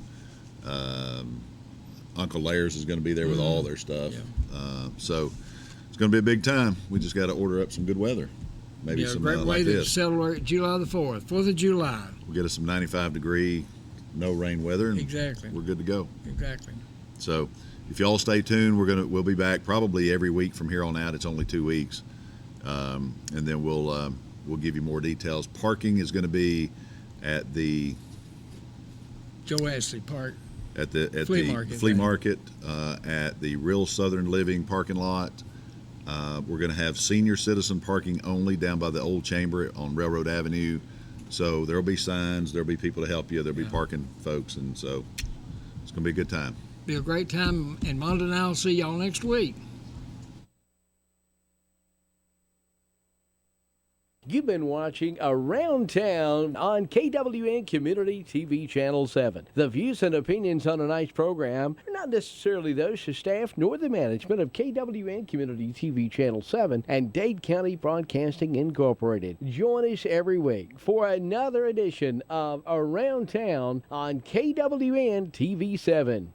Speaker 13: Uncle Lairs is going to be there with all their stuff.
Speaker 4: Yeah.
Speaker 13: So it's going to be a big time. We just got to order up some good weather. Maybe some
Speaker 4: great way
Speaker 13: like
Speaker 4: to
Speaker 13: this.
Speaker 4: celebrate July the 4th, 4th of July.
Speaker 13: We'll get us some 95-degree, no rain weather, and
Speaker 4: Exactly.
Speaker 13: we're good to go.
Speaker 4: Exactly.
Speaker 13: So if y'all stay tuned, we'll be back probably every week from here on out. It's only 2 weeks, and then we'll give you more details. Parking is going to be at the
Speaker 4: Joe Ashley Park.
Speaker 13: At the
Speaker 4: Flea market
Speaker 13: at the Real Southern Living parking lot. We're going to have senior citizen parking only down by the old chamber on Railroad Avenue. So there'll be signs, there'll be people to help you, there'll be parking folks, and so it's going to be a good time.
Speaker 4: Be a great time in London. I'll see y'all next week.
Speaker 1: You've been watching Around Town on KWN Community TV Channel 7. The views and opinions on tonight's program are not necessarily those of staff nor the management of KWN Community TV Channel 7 and Dade County Broadcasting Incorporated. Join us every week for another edition of Around Town on KWN TV 7.